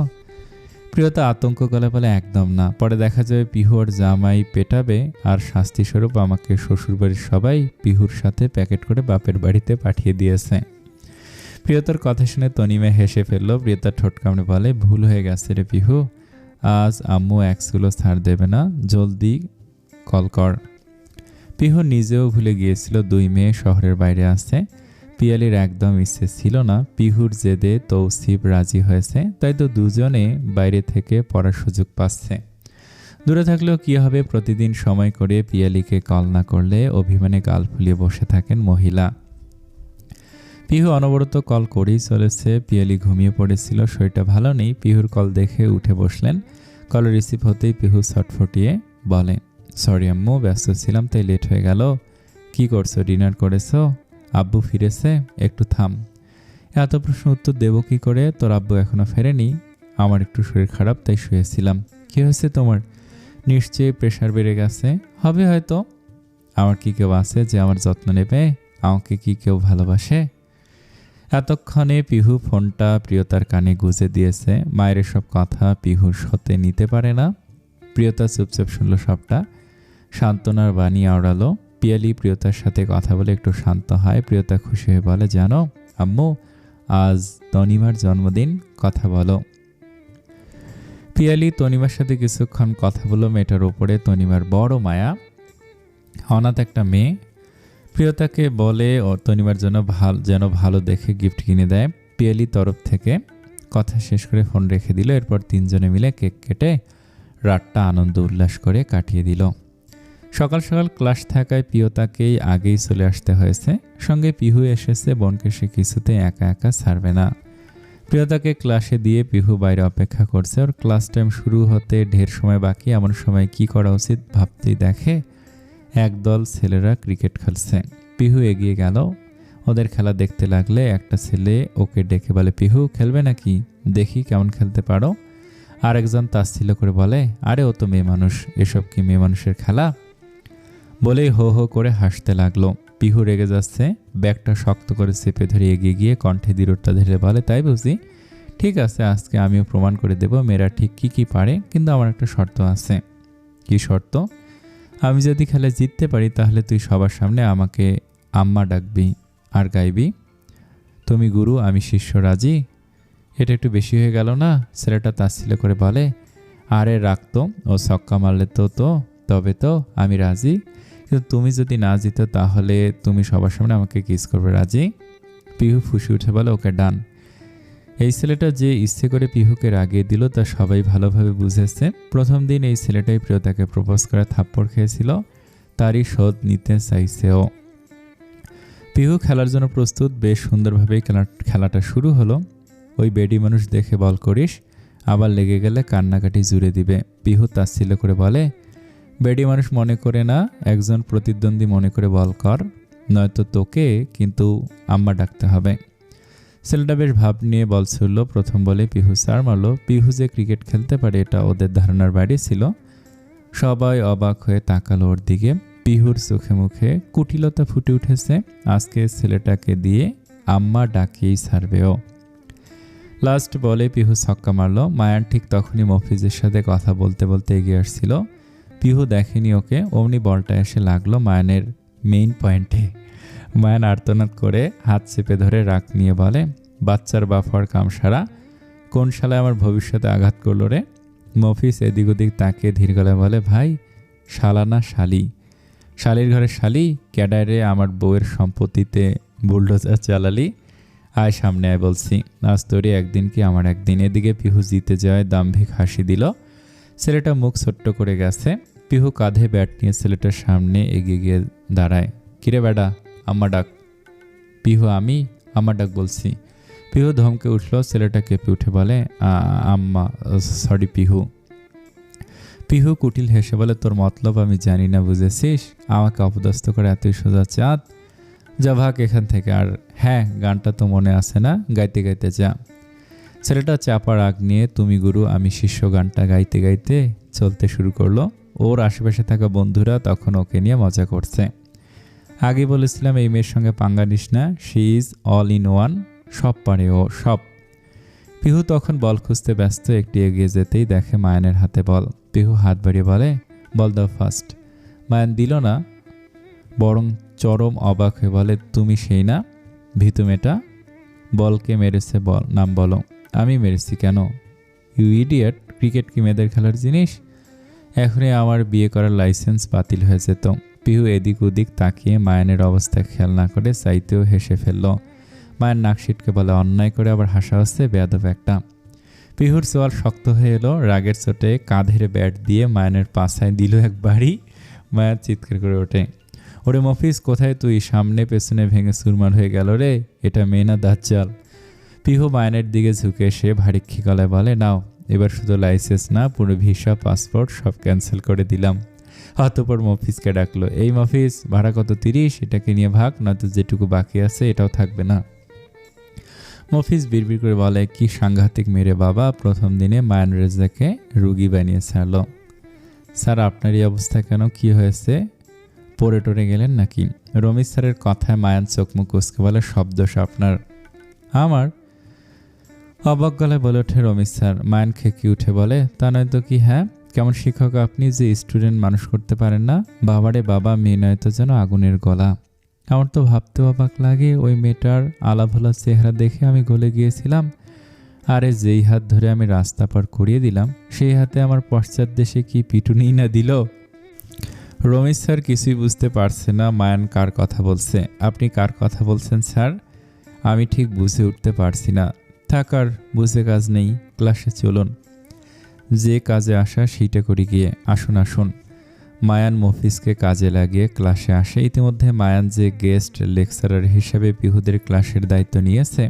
প্রিয়তা আতঙ্ক গলা বলে, একদম না। পরে দেখা যাবে পিহু ওর জামাই পেটাবে, আর শাস্তিস্বরূপ আমাকে শ্বশুরবাড়ির সবাই পিহুর সাথে প্যাকেট করে বাপের বাড়িতে পাঠিয়ে দিয়েছে। প্রিয়তার কথা শুনে তনিমা হেসে ফেলল। প্রিয়তার ঠোঁট কামড়ে বলে, ভুল হয়ে গেছে রে পিহু, আজ আম্মু একগুলো ছাড় দেবে না, জলদি কল কর। পিহু নিজেও ভুলে গিয়েছিল 2 মেয়ে শহরের বাইরে আছে। পিয়ালির একদম ইচ্ছে ছিল না, পিহুর জেদে তৌসিফ রাজি হয়েছে, তাই তো দুজনে বাইরে থেকে পড়ার সুযোগ পাচ্ছে। দূরে থাকলেও কি হবে, প্রতিদিন সময় করে পিয়ালিকে কল না করলে অভিমানে গাল ফুলিয়ে বসে থাকেন মহিলা। পিহু অনবরত কল করেই চলেছে। পিয়ালি ঘুমিয়ে পড়েছিল, শরীরটা ভালো নেই। পিহুর কল দেখে উঠে বসলেন। কল রিসিভ হতেই পিহু ছটফটিয়ে বলে, সরি আম্মু, ব্যস্ত ছিলাম তাই লেট হয়ে গেল। কি করছো? ডিনার করেছো? আব্বু ফিরেছে? একটু থাম, এত প্রশ্ন উত্তর দেবো কি করে? তোর আব্বু এখনো ফেরেনি। আমার একটু শরীর খারাপ তাই শুয়েছিলাম। কি হয়েছে তোমার? নিশ্চয়ই প্রেশার বেড়ে গেছে। হবে হয়তো। আমার কি কেউ আছে যে আমার যত্ন নেবে? আমাকে কি কেউ ভালোবাসে? এতক্ষণে পিহু ফোনটা প্রিয়তার কানে গুঁজে দিয়েছে। মায়ের সব কথা পিহুর সতে নিতে পারে না। প্রিয়তা চুপচাপ শুনল সবটা, সান্ত্বনার বাণী আওড়ালো। পিয়ালি প্রিয়তার সাথে কথা বলে একটু শান্ত হয়। প্রিয়তা খুশি হয়ে বলে, জানো আম্মু, আজ তনিমার জন্মদিন, কথা বলো। পিয়ালি তনিমার সাথে কিছুক্ষণ কথা বলল। মেয়েটার ওপরে তনিমার বড় মায়া, অনাথ একটা মেয়ে। প্রিয়তাকে বলে ও তনিমার জন্য যেন ভালো দেখে গিফট কিনে দেয়। পিয়ালি তরফ থেকে কথা শেষ করে ফোন রেখে দিল। এরপর 3 জনে মিলে কেক কেটে রাতটা আনন্দ উল্লাস করে কাটিয়ে দিল। সকাল সকাল ক্লাস থাকায় প্রিয়তাকেই আগেই চলে আসতে হয়েছে। সঙ্গে পিহু এসেছে, বোনকে সে কিছুতে একা একা ছাড়বে না। প্রিয়তাকে ক্লাসে দিয়ে পিহু বাইরে অপেক্ষা করছে। ওর ক্লাস টাইম শুরু হতে ঢের সময় বাকি। এমন সময় কি করা উচিত ভাবতেই দেখে একদল ছেলেরা ক্রিকেট খেলছে। পিহু এগিয়ে গেল, ওদের খেলা দেখতে লাগলে একটা ছেলে ওকে ডেকে বলে, পিহু খেলবে নাকি? দেখি কেমন খেলতে পারো। আর একজন তাচ্ছিল্য করে বলে, আরে ও তো মেয়ে মানুষ, এসব কি মেয়ে মানুষের খেলা? বলেই হো হো করে হাসতে লাগলো। পিহু রেগে যাচ্ছে, ব্যাগটা শক্ত করে চেপে ধরে এগিয়ে গিয়ে কণ্ঠে দৃঢ়তা ধরে বলে, তাই বুঝি? ঠিক আছে, আজকে আমিও প্রমাণ করে দেব মেয়েরা ঠিক কি পারে, কিন্তু আমার একটা শর্ত আছে। কি শর্ত? আমি যদি খেলে জিততে পারি তাহলে তুই সবার সামনে আমাকে আম্মা ডাকবি আর গাইবি, তুমি গুরু আমি শিষ্য, রাজি? এটা একটু বেশি হয়ে গেল না? ছেলেটা তাচ্ছিল্য করে বলে, আরে রাখতো, ও ছক্কা মারলে তবে তো আমি রাজি, কিন্তু তুমি যদি না জিতো তাহলে তুমি সবার সামনে আমাকে কিস করবে, রাজি? পিহু ফুঁসে উঠে বলে, ওকে ডান। এই ছেলেটা যে ইচ্ছে করে পিহুকে রাগিয়ে দিল তা সবাই ভালোভাবে বুঝেছে। প্রথম দিন এই ছেলেটাই প্রিয়তাকে প্রপোজ করে থাপ্পড় খেয়েছিল, তারই শোধ নিতে চাইছে ও। পিহু খেলার জন্য প্রস্তুত। বেশ সুন্দরভাবেই খেলাটা শুরু হলো। ওই বেডি মানুষ দেখে বল করিস, আবার লেগে গেলে কান্নাকাটি জুড়ে দিবে। পিহু তাচ্ছিল্য করে বলে, বেডি মানুষ মনে করে না, একজন প্রতিদ্বন্দ্বী মনে করে বল কর, নয়তো তোকে কিন্তু আম্মা ডাকতে হবে। ছেলেটা বেশ ভাব নিয়ে বল ছুড়ল। প্রথম বলে পিহু চার মারল। পিহু যে ক্রিকেট খেলতে পারে এটা ওদের ধারণার বাইরে ছিল। সবাই অবাক হয়ে তাকালো ওর দিকে। পিহুর চোখে মুখে কুটিলতা ফুটে উঠেছে। আজকে ছেলেটাকে দিয়ে আম্মা ডাকিয়েই ছাড়বে ও। লাস্ট বলে পিহু ছক্কা মারল। মায়ান ঠিক তখনই মফিজের সাথে কথা বলতে বলতে এগিয়ে আসছিল। পিহু দেখেনি ওকে, অমনি বলটা এসে লাগলো মায়ানের মেইন পয়েন্টে। মায়ান আর্তনাদ করে হাত চেপে ধরে রাগ নিয়ে বলে, বাচ্চার বাপ হওয়ার কাম সারা, কোন শালায় আমার ভবিষ্যতে আঘাত করলো রে? মফিজ এদিক ওদিক তাকিয়ে ধীর গলায় বলে, ভাই শালা না শালি, শালির ঘরে শালি, ক্যাডারে আমার বউয়ের সম্পত্তিতে বুলডোজার চালালি, আয় সামনে আয় বলছি, আজ তোরই একদিন কি আমার একদিন। এদিকে পিহু জিতে যায় দাম্ভিক হাসি দিল। ছেলেটা মুখ ছোট্ট করে গেছে। পিহু কাঁধে ব্যাট নিয়ে ছেলেটার সামনে এগিয়ে গিয়ে দাঁড়ায়। কিরে বেডা, আম্মা ডাক। পিহু, আমি আম্মা ডাক বলছি। পিহু ধমকে উঠল। ছেলেটা কেঁপে উঠে বলে, আম্মা সরি পিহু। পিহু কুটিল হেসে বলে, তোর মতলব আমি জানি না, বুঝেছিস? আমাকে অপদস্থ করে এতই সোজা চাঁদ, যা ভাগ এখান থেকে। আর হ্যাঁ, গানটা তো মনে আছে না? গাইতে গাইতে যা। ছেলেটা চাপা রাগ নিয়ে তুমি গুরু আমি শিষ্য গানটা গাইতে গাইতে চলতে শুরু করলো। ওর আশেপাশে থাকা বন্ধুরা তখন ওকে নিয়ে মজা করছে। আগে বলেছিলাম এই মেয়ের সঙ্গে পাঙ্গা নিস না, she is all in one, সব পারে ও, সব। পিহু তখন বল খুঁজতে ব্যস্ত। একটি এগিয়ে যেতেই দেখে মায়ানের হাতে বল। পিহু হাত বাড়িয়ে বলে, বল দাও ফার্স্ট। মায়ান দিল না, বরং চরম অবাক হয়ে বলে, তুমি সেই না ভীতু মেয়েটা? বলকে মেরেছে বল, নাম বলো। আমি মেরেছি কেন? ইউ ইডিয়েট, ক্রিকেট কি মেয়েদের খেলার জিনিস? এখনই আমার বিয়ে করার লাইসেন্স বাতিল হয়ে যেত। পিহু এদিক ওদিক তাকিয়ে মায়ানের অবস্থা খেয়াল না করে চাইতেও হেসে ফেলল। মায়ের নাক সিটকে বলে, অন্যায় করে আবার হাসা হচ্ছে, বেয়াদব একটা। পিহুর চোয়াল শক্ত হয়ে এলো। রাগের চোটে কাঁধের ব্যাট দিয়ে মায়ানের পাছায় দিল এক বাড়ি। মায়ার চিৎকার করে ওঠে, ওরে মফিজ, কোথায় তুই? সামনে পেছনে ভেঙে চুরমার হয়ে গেল রে, এটা মেয়ে না দাজ্জাল। পিহু মায়ানের দিকে ঝুঁকে এসে ভারিক্ষি গলায় বলে, নাও এবার শুধু লাইসেন্স না, পুরো ভিসা পাসপোর্ট সব ক্যান্সেল করে দিলাম। অতঃপর মফিজকে ডাকলো, এই মফিজ, ভাড়া কত? 30, এটাকে নিয়ে ভাগ, নয়তো যেটুকু বাকি আছে এটাও থাকবে না। মফিজ বিড়বিড় করে বলে, কি সাংঘাতিক মেরে বাবা, প্রথম দিনে মায়ান রেজাকে রুগী বানিয়ে ছাড়ল। স্যার আপনার এই অবস্থা কেন? কি হয়েছে? পড়ে টরে গেলেন নাকি? রমিজ স্যারের কথায় মায়ান চোখ মুখ কুঁচকে বলে, সব দোষ আপনার। আমার? অবাক গলায় বলে ওঠে রমিজ স্যার। মায়ান খেকি উঠে বলে, তা নয় তো কি? হ্যাঁ, কেমন শিক্ষক আপনি যে স্টুডেন্ট মানুষ করতে পারেন না? বাবারে বাবা, মেয়ে নয় তো যেন আগুনের গলা। আমার তো ভাবতে অবাক লাগে, ওই মেয়েটার আলাভোলা চেহারা দেখে আমি গলে গিয়েছিলাম। আরে যেই হাত ধরে আমি রাস্তা পার করিয়ে দিলাম, সেই হাতে আমার পশ্চাৎ দেশে কি পিটুনি না দিল। রমেশ স্যার কিছুই বুঝতে পারছে না মায়ান কার কথা বলছে। আপনি কার কথা বলছেন স্যার? আমি ঠিক বুঝে উঠতে পারছি না। থাকার বুঝে কাজ নেই, ক্লাসে চলুন। যে কাজে আসা সেইটা করি গিয়ে। আসুন আসুন। মায়ান মফিজকে কাজে লাগিয়ে ক্লাসে আসে। ইতিমধ্যে মায়ান যে গেস্ট লেকচারার হিসেবে পিহুদের ক্লাসের দায়িত্ব নিয়েছে,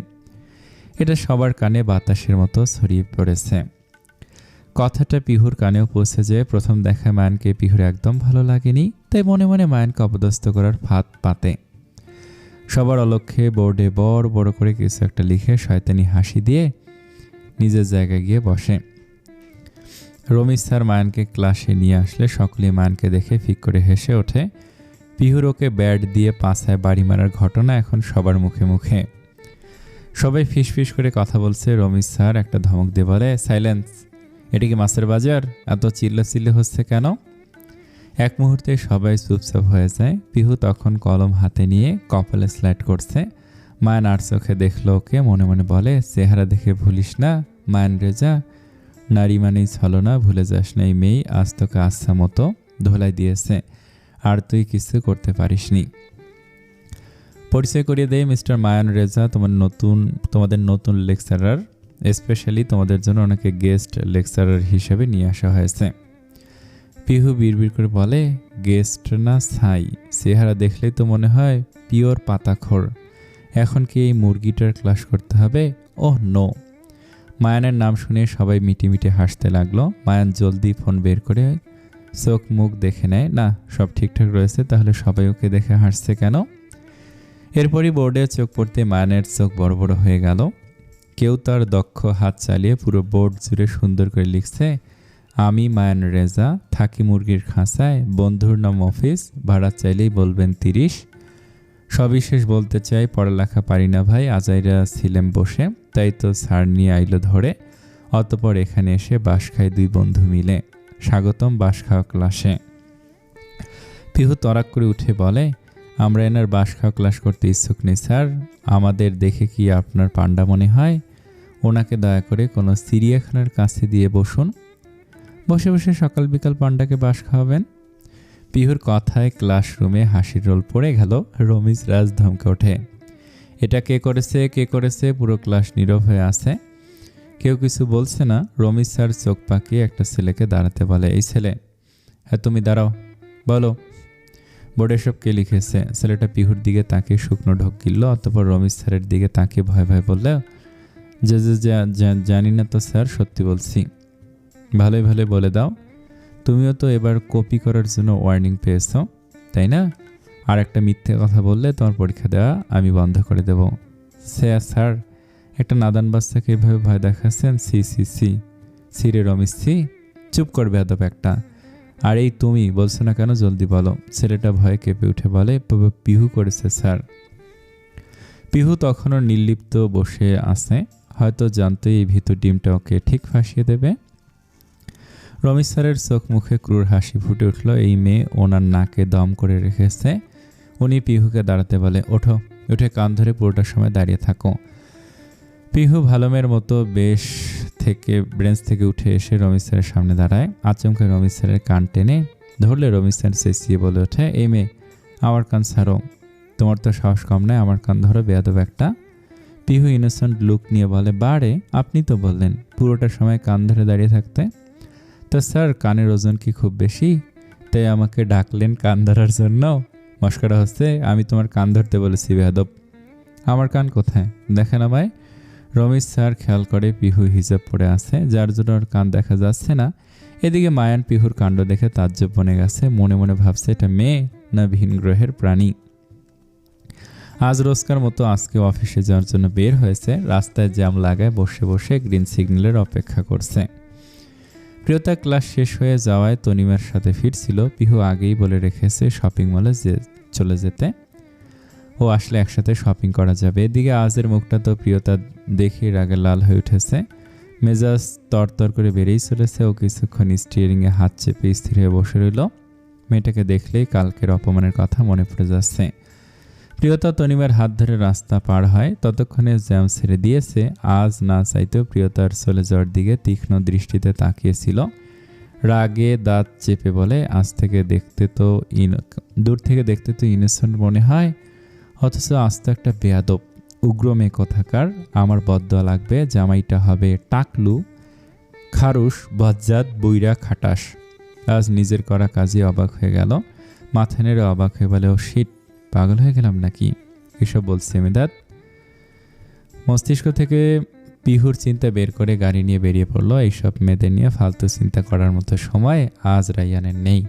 এটা সবার কানে বাতাসের মতো ছড়িয়ে পড়েছে। কথাটা পিহুর কানেও পৌঁছে যেয়ে প্রথম দেখায় মায়ানকে পিহুর একদম ভালো লাগেনি, তাই মনে মনে মায়ানকে অপদস্থ করার ফাঁদ পাতে। সবার অলক্ষ্যে বোর্ডে বড় বড় করে কিছু একটা লিখে শয়তানি হাসি দিয়ে নিজের জায়গায় গিয়ে বসে। রমিজ স্যার মায়ানকে ক্লাসে নিয়ে আসলে সকলে মায়ানকে দেখে ফিক করে হেসে ওঠে। পিহুর ওকে ব্যাট দিয়ে পাছায় বাড়ি মারার ঘটনা এখন সবার মুখে মুখে। সবাই ফিসফিস করে কথা বলছে। রমিজ স্যার একটা ধমক দিয়ে বলে, সাইলেন্স, এটা কি মাছের বাজার? এত চিল্লাচিল্লি হচ্ছে কেন? এক মুহূর্তে সবাই চুপচাপ হয়ে যায়। পিহু তখন কলম হাতে নিয়ে কপালে স্লাইড করছে। মায়ান আর চোখে দেখলো ওকে, মনে মনে বলে, চেহারা দেখে ভুলিস না মায়ান রেজা, নারী মানেই ছলনা, ভুলে যাস না এই মেয়ে আজ তোকে আচ্ছা মতো ধোলাই দিয়েছে, আর তুই কিছু করতে পারিসনি। পরিচয় করিয়ে দেই, মিস্টার মায়ান রেজা তোমাদের নতুন লেকচারার। স্পেশালি তোমাদের জন্য ওনাকে গেস্ট লেকচারার হিসেবে নিয়ে আসা হয়েছে। পিহু বিড়বিড় করে বলে, গেস্ট না ছাই, চেহারা দেখলেই তো মনে হয় পিওর পাতাখোর। এখন কি এই মুরগিটার ক্লাস করতে হবে? Oh no. মায়ানের নাম শুনে সবাই মিটিমিটি হাসতে লাগলো। মায়ান জলদি ফোন বের করে চোখ মুখ দেখে নেয়, না সব ঠিকঠাক রয়েছে, তাহলে সবাই ওকে দেখে হাসছে কেন? এরপরই বোর্ডে চোখ পড়তে মায়ানের চোখ বড় বড় হয়ে গেল। কেউ তার দক্ষ হাত চালিয়ে পুরো বোর্ড জুড়ে সুন্দর করে লিখছে, আমি মায়ান রেজা, থাকি মুরগির খাঁচায়, বন্ধুর নাম অফিস, ভাড়া চাইলেই বলবেন 30। সবিশেষ বলতে চাই, পড়ালেখা পারি না ভাই, আজাইরা ছিলেম বসে, তাই তো স্যার নিয়ে আইলো ধরে। অতপর এখানে এসে বাস খাই 2 বন্ধু মিলে, স্বাগতম বাস খাওয়া ক্লাসে। পিহু তরাক করে উঠে বলে, আমরা এনার বাস খাওয়া ক্লাস করতে ইচ্ছুক নেই স্যার, আমাদের দেখে কি আপনার পান্ডা মনে হয়? ওনাকে দয়া করে কোনো চিড়িয়াখানার কাছে দিয়ে বসুন, বসে বসে সকাল বিকাল পান্ডাকে বাস খাওয়াবেন। পিহুর কথায় ক্লাসরুমে হাসির রোল পড়ে গেল। রমিজ রাজ ধমকে ওঠে, এটা কে করেছে? পুরো ক্লাস নীরব হয়ে আছে, কেউ কিছু বলছে না। রমিজ স্যার চোখ পাকিয়ে একটা ছেলেকে দাঁড়াতে বলে, এই ছেলে, হ্যাঁ তুমি দাঁড়াও, বলো বোর্ডে সব কে লিখেছে? ছেলেটা পিহুর দিকে তাকিয়ে শুকনো ঢোক গিলল, অতপর রমিজ স্যারের দিকে তাকিয়ে ভয় ভয় বললে, জানি না তো স্যার, সত্যি বলছি। ভালোই ভালোই বলে দাও, তুমিও তো এবার কপি করার জন্য ওয়ার্নিং পেয়েছ, তাই না? আর একটা মিথ্যে কথা বললে তোমার পরীক্ষা দেওয়া আমি বন্ধ করে দেব। স্যার, একটা নাদান বাচ্চাকে এভাবে ভয় দেখাচ্ছেন? সি রে রমিজ, সি। চুপ করবে বেয়াদব একটা। আর এই তুমি বলছো না কেন, জলদি বলো। ছেলেটা ভয়ে কেঁপে উঠে বলে, পিহু করেছে স্যার। পিহু তখনও নির্লিপ্ত বসে আছে, হয়তো জানতোই এই ভীতু ডিমটা ওকে ঠিক ফাঁসিয়ে দেবে। রমিজ স্যারের চোখ মুখে ক্রূর হাসি ফুটে উঠল। এই মেয়ে ওনার নাকে দম করে রেখেছে। উনি পিহুকে দাঁড়াতে বলে, ওঠো, উঠে কান ধরে পুরোটা সময় দাঁড়িয়ে থাকো। পিহু ভালো মেয়ের মতো ব্রেঞ্চ থেকে উঠে এসে রমিজ স্যারের সামনে দাঁড়ায়। আচমকা রমিজ স্যারের কান টেনে ধরলে রমিজ স্যার চেঁচিয়ে বলে ওঠে, এই মেয়ে, আমার কান ছাড়ো, তোমার তো সাহস কম নয়, আমার কান ধরো বেয়াদব একটা। পিহু ইনোসেন্ট লুক নিয়ে বলে, বারে আপনি তো বললেন পুরোটা সময় কান ধরে দাঁড়িয়ে থাকতে। তো স্যার, কানের ওজন কি খুব বেশি, তাই আমাকে ডাকলেন কান ধরার জন্য? মস্করা হচ্ছে, আমি তোমার কান ধরতে বলেছি বেয়াদব। আমার কান কোথায়, দেখেন আমায়। রমিজ স্যার খেয়াল করে পিহু হিজাব পরে আছে, যার জন্য ওর কান দেখা যাচ্ছে না। এদিকে মায়ান পিহুর কাণ্ড দেখে তাজ্জব বনে গেছে, মনে মনে ভাবছে, এটা মেয়ে না ভিন গ্রহের প্রাণী। আজ রোজকার মতো আজকে অফিসে যাওয়ার জন্য বের হয়েছে, রাস্তায় জ্যাম লাগায় বসে বসে গ্রিন সিগন্যালের অপেক্ষা করছে। প্রিয়তা ক্লাস শেষ হয়ে যাওয়ায় তনিমার সাথে ফিরছিল। পিহু আগেই বলে রেখেছে শপিং মলে চলে যেতে, ও আসলে একসাথে শপিং করা যাবে। এদিকে আজের মুখটা তো প্রিয়তা দেখে রাগে লাল হয়ে উঠেছে, মেজাজ তরতর করে বেরিয়ে চলেছে। ও কিছুক্ষণ স্টিয়ারিংয়ে হাত চেপে স্থির হয়ে বসে রইল। মেয়েটাকে দেখলেই কালকের অপমানের কথা মনে পড়ে যাচ্ছে। প্রিয়তা তনিমার হাত ধরে রাস্তা পার হয়, ততক্ষণে জ্যাম ছেড়ে দিয়েছে। আজ না চাইতেও প্রিয়তার চলে যাওয়ার দিকে তীক্ষ্ণ দৃষ্টিতে তাকিয়েছিল। রাগে দাঁত চেপে বলে, দূর থেকে দেখতে তো ইনোসেন্ট মনে হয়, অথচ আজ তো একটা বেয়াদব উগ্র মেয়ে কোথাকার। আমার বদদোয়া লাগবে, জামাইটা হবে টাকলু, খারুস, বজ্জাত, বইরা, খাটাস। আজ নিজের করা কাজে অবাক হয়ে গেল। মাথা নেড়ে অবাক হয়ে বলে, ও শিট, পাগল হয়ে গেলাম নাকি? এসব বলছে মেদাত। মস্তিষ্ক থেকে পিহুর চিন্তা বের করে গাড়ি নিয়ে বেরিয়ে পড়লো। এইসব মেয়েদের নিয়ে ফালতু চিন্তা করার মতো সময় আজ রায়ানের নেই।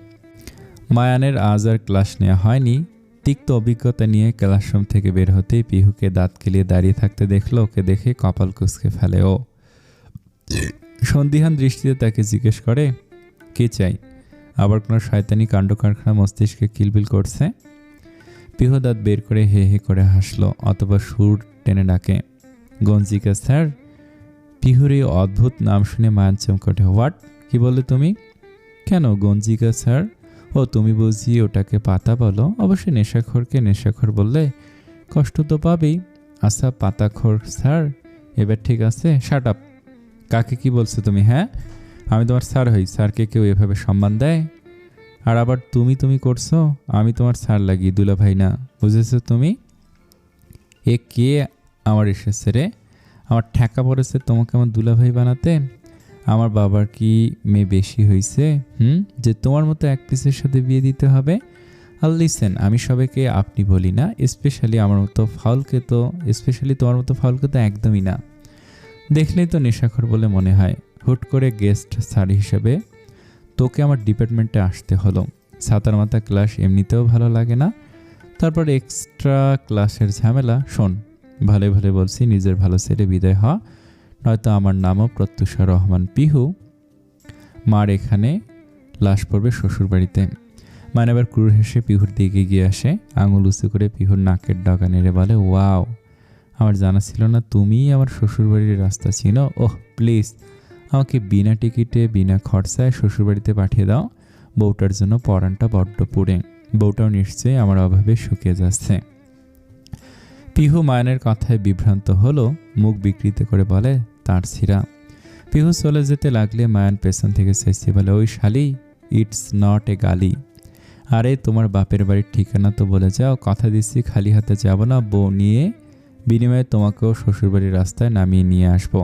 মায়ানের আজ আর ক্লাস নেওয়া হয়নি। তিক্ত অভিজ্ঞতা নিয়ে ক্লাসরুম থেকে বের হতেই পিহুকে দাঁত কেলিয়ে দাঁড়িয়ে থাকতে দেখলো। ওকে দেখে কপাল কুঁচকে ফেলে ও। সন্দিহান দৃষ্টিতে তাকে জিজ্ঞেস করে, কে চাই? আবার কোনো শয়তানি কাণ্ড কারখানা মস্তিষ্কে কিলবিল করছে। পিহু দাঁত বের করে হে হে করে হাসলো, অতপর সুর টেনে ডাকে, গঞ্জিকা স্যার। পিহুর এই অদ্ভুত নাম শুনে মায়ান চমকে ওঠে, হোয়াট, কি বললে তুমি? কেন গঞ্জিকা স্যার? ও তুমি বুঝি ওটাকে পাতা বলো? অবশ্যই নেশাখোরকে নেশাখোর বললে কষ্ট তো পাবেই। আচ্ছা পাতাখোর স্যার, এবার ঠিক আছে। শাট আপ, কাকে কি বলছো তুমি? হ্যাঁ, আমি তোমার স্যার হই, স্যারকে কেউ এভাবে সম্মান দেয়? আর আবার তুমি করছো, আমি তোমার স্যার লাগি, দুলা ভাই না, বুঝেছো তুমি? এ কে আমার এসেছে রে? আমার ঠেকা পড়েছে তোমাকে আমার দুলাভাই বানাতে? আমার বাবার কি মেয়ে বেশি হয়েছে যে তোমার মতো এক পিসের সাথে বিয়ে দিতে হবে? আর লিসেন, আমি সবাইকে আপনি বলি না, স্পেশালি তোমার মতো ফাউলকে তো একদমই না। দেখলেই তো নেশাখোর বলে মনে হয়। হুট করে গেস্ট স্যার হিসেবে তোকে আমার ডিপার্টমেন্টে আসতে হলো। ছাতার মাথা ক্লাস এমনিতেও ভালো লাগে না, তারপর এক্সট্রা ক্লাসের ঝামেলা। শোন, ভালো ভালো বলছি, নিজের ভালো ছেলে বিদায় হ, নয়তো আমার নামও প্রত্যুষা রহমান পিহু। মার এখানে লাশ পড়বে শ্বশুরবাড়িতে। মানে আবার ক্রুর হেসে পিহুর দিকে গিয়ে আসে, আঙুল উঁচু করে পিহুর নাকের ডগা নেড়ে বলে, ওয়াও, আমার জানা ছিল না তুমিই আমার শ্বশুরবাড়ির রাস্তা চিনো। ওহ প্লিজ, আমাকে বিনা টিকিটে বিনা খরচায় শ্বশুরবাড়িতে পাঠিয়ে দাও। বউটার জন্য পরানটা বড্ড পুড়ে। বউটাও নিশ্চয়ই আমার অভাবে শুকিয়ে যাচ্ছে। পিহু মায়ানের কথায় বিভ্রান্ত হলো, মুখ বিকৃত করে বলে, তার ছিঁড়া। পিহু চলে যেতে লাগলে মায়ান পেছন থেকে চেঁচিয়ে বলে, ওই শালি, ইটস নট এ গালি। আরে তোমার বাপের বাড়ির ঠিকানা তো বলে যাও, কথা দিচ্ছি খালি হাতে যাব না, বউ নিয়ে বিনিময়ে তোমাকেও শ্বশুরবাড়ির রাস্তায় নামিয়ে নিয়ে আসবো।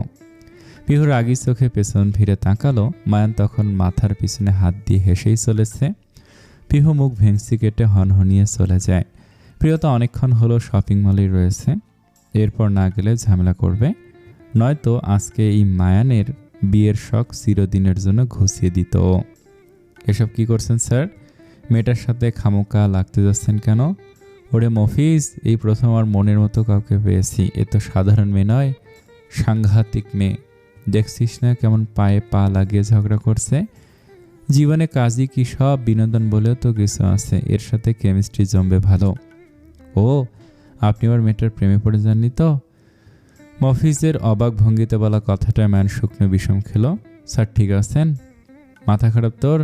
পিহুর আগি চোখে পেছন ফিরে তাকালো। মায়ান তখন মাথার পিছনে হাত দিয়ে হেসেই চলেছে। পিহু মুখ ভেংসি কেটে হনহনিয়ে চলে যায়। প্রিয়তা অনেকক্ষণ হলো শপিং মলেই রয়েছে। এরপর না গেলে ঝামেলা করবে, নয়তো আজকে এই মায়ানের বিয়ের শখ চিরদিনের জন্য ঘুষিয়ে দিত। এসব কি করছেন স্যার? মেয়েটার সাথে খামোকা লাগতে যাচ্ছেন কেন? ওরে মফিজ, এই প্রথম আমার মনের মতো কাউকে পেয়েছি। এ তো সাধারণ মেয়ে নয়, সাংঘাতিক মেয়ে। দেখছিস না কেমন পায়ে পা লাগিয়ে ঝগড়া করছে? জীবনে কাজই কি সব বিনোদন বলেও তো কিছু আছে, এর সাথে কেমিস্ট্রি জমবে ভালো। ও, আপনি আবার মেয়েটার প্রেমে পড়ে যাননি তো? মফিজের অবাক ভঙ্গিতে বলা কথাটা ম্যান শুকনো বিষম খেল। স্যার ঠিক আছেন? মাথা খারাপ তোর?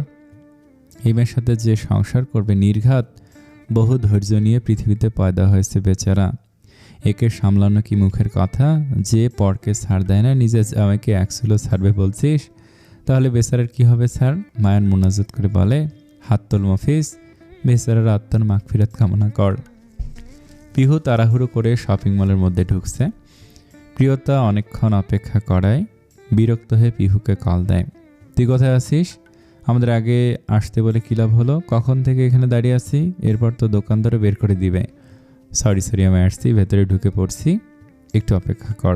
এই মেয়ের সাথে যে সংসার করবে নির্ঘাত, বহু ধৈর্য নিয়ে পৃথিবীতে পয়দা হয়েছে বেচারা। একে সামলানো কি মুখের কথা? যে পরকে ছাড় দেয় না, নিজে আমাকে একসুলো ছাড়বে বলছিস? তাহলে বেচারার কি হবে স্যার? মায়ান মোনাজাত করে বলে, হাত তোল মফিজ, বেচারার আত্মার মাগফিরাত কামনা কর। পিহু তাড়াহুড়ো করে শপিং মলের মধ্যে ঢুকছে। প্রিয়তা অনেকক্ষণ অপেক্ষা করায় বিরক্ত হয়ে পিহুকে কল দেয়, তুই কোথায় আছিস? আমাদের আগে আসতে বলে কী লাভ হলো? কখন থেকে এখানে দাঁড়িয়ে আছি, এরপর তো দোকানদারও বের করে দিবে। সরি আমি আসছি, ভেতরে ঢুকে পড়ছি, একটু অপেক্ষা কর।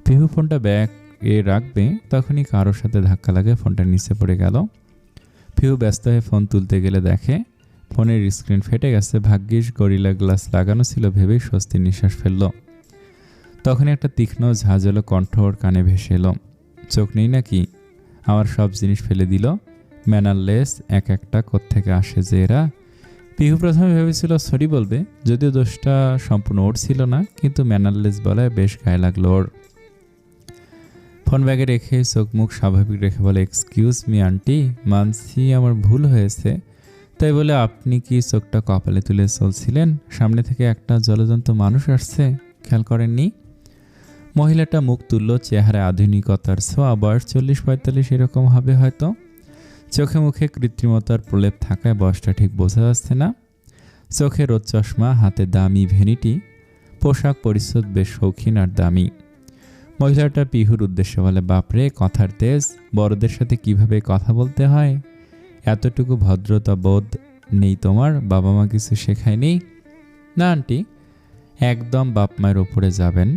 পিহু ফোনটা ব্যাগে রাখবে, তখনই কারোর সাথে ধাক্কা লাগে, ফোনটা নিচে পড়ে গেল। পিহু ব্যস্ত হয়ে ফোন তুলতে গেলে দেখে ফোনের স্ক্রিন ফেটে গেছে। ভাগ্যিস গরিলা গ্লাস লাগানো ছিল ভেবেই স্বস্তির নিঃশ্বাস ফেলল। তখনই একটা তীক্ষ্ণ ঝাঁঝালো কণ্ঠ ওর কানে ভেসে এলো, চোখ নেই নাকি? আমার সব জিনিস ফেলে দিল, ম্যানারলেস এক একটা কোত্থেকে আসে যে এরা। পিহু প্রথমে ভেবেছিল সরি বলবে, যদিও দোষটা সম্পূর্ণ ওর ছিল না, কিন্তু ম্যানারলেস বলায় বেশ গায়ে লাগলো ওর। ফোন ব্যাগে রেখে চোখ মুখ স্বাভাবিক রেখে বলে, এক্সকিউজ মি আন্টি, মানছি আমার ভুল হয়েছে। তাই বলে আপনি কি চোখটা কপালে তুলে চলছিলেন? সামনে থেকে একটা জলজন্ত মানুষ আসছে, খেয়াল করেননি? মহিলাটা মুখ তুলল, চেহারায় আধুনিকতার ছোঁয়া, বয়স 40-45 এরকম হবে হয়তো। চোখে মুখে কৃত্রিমতার প্রলেপ থাকায় বয়সটা ঠিক বোঝা যাচ্ছে না। চোখে রোদ চশমা, হাতে দামি ভেনিটি, পোশাক পরিচ্ছদ বেশ শৌখিন আর দামি। মহিলাটা পিহুর উদ্দেশ্যে বলে, বাপরে কথার তেজ, বড়দের সাথে কিভাবে কথা বলতে হয়, এতটুকু ভদ্রতা বোধ নেই তোমার? বাবা মা কিছু শেখায়নি? না আন্টি, একদম বাপ মায়ের ওপরে যাবেন।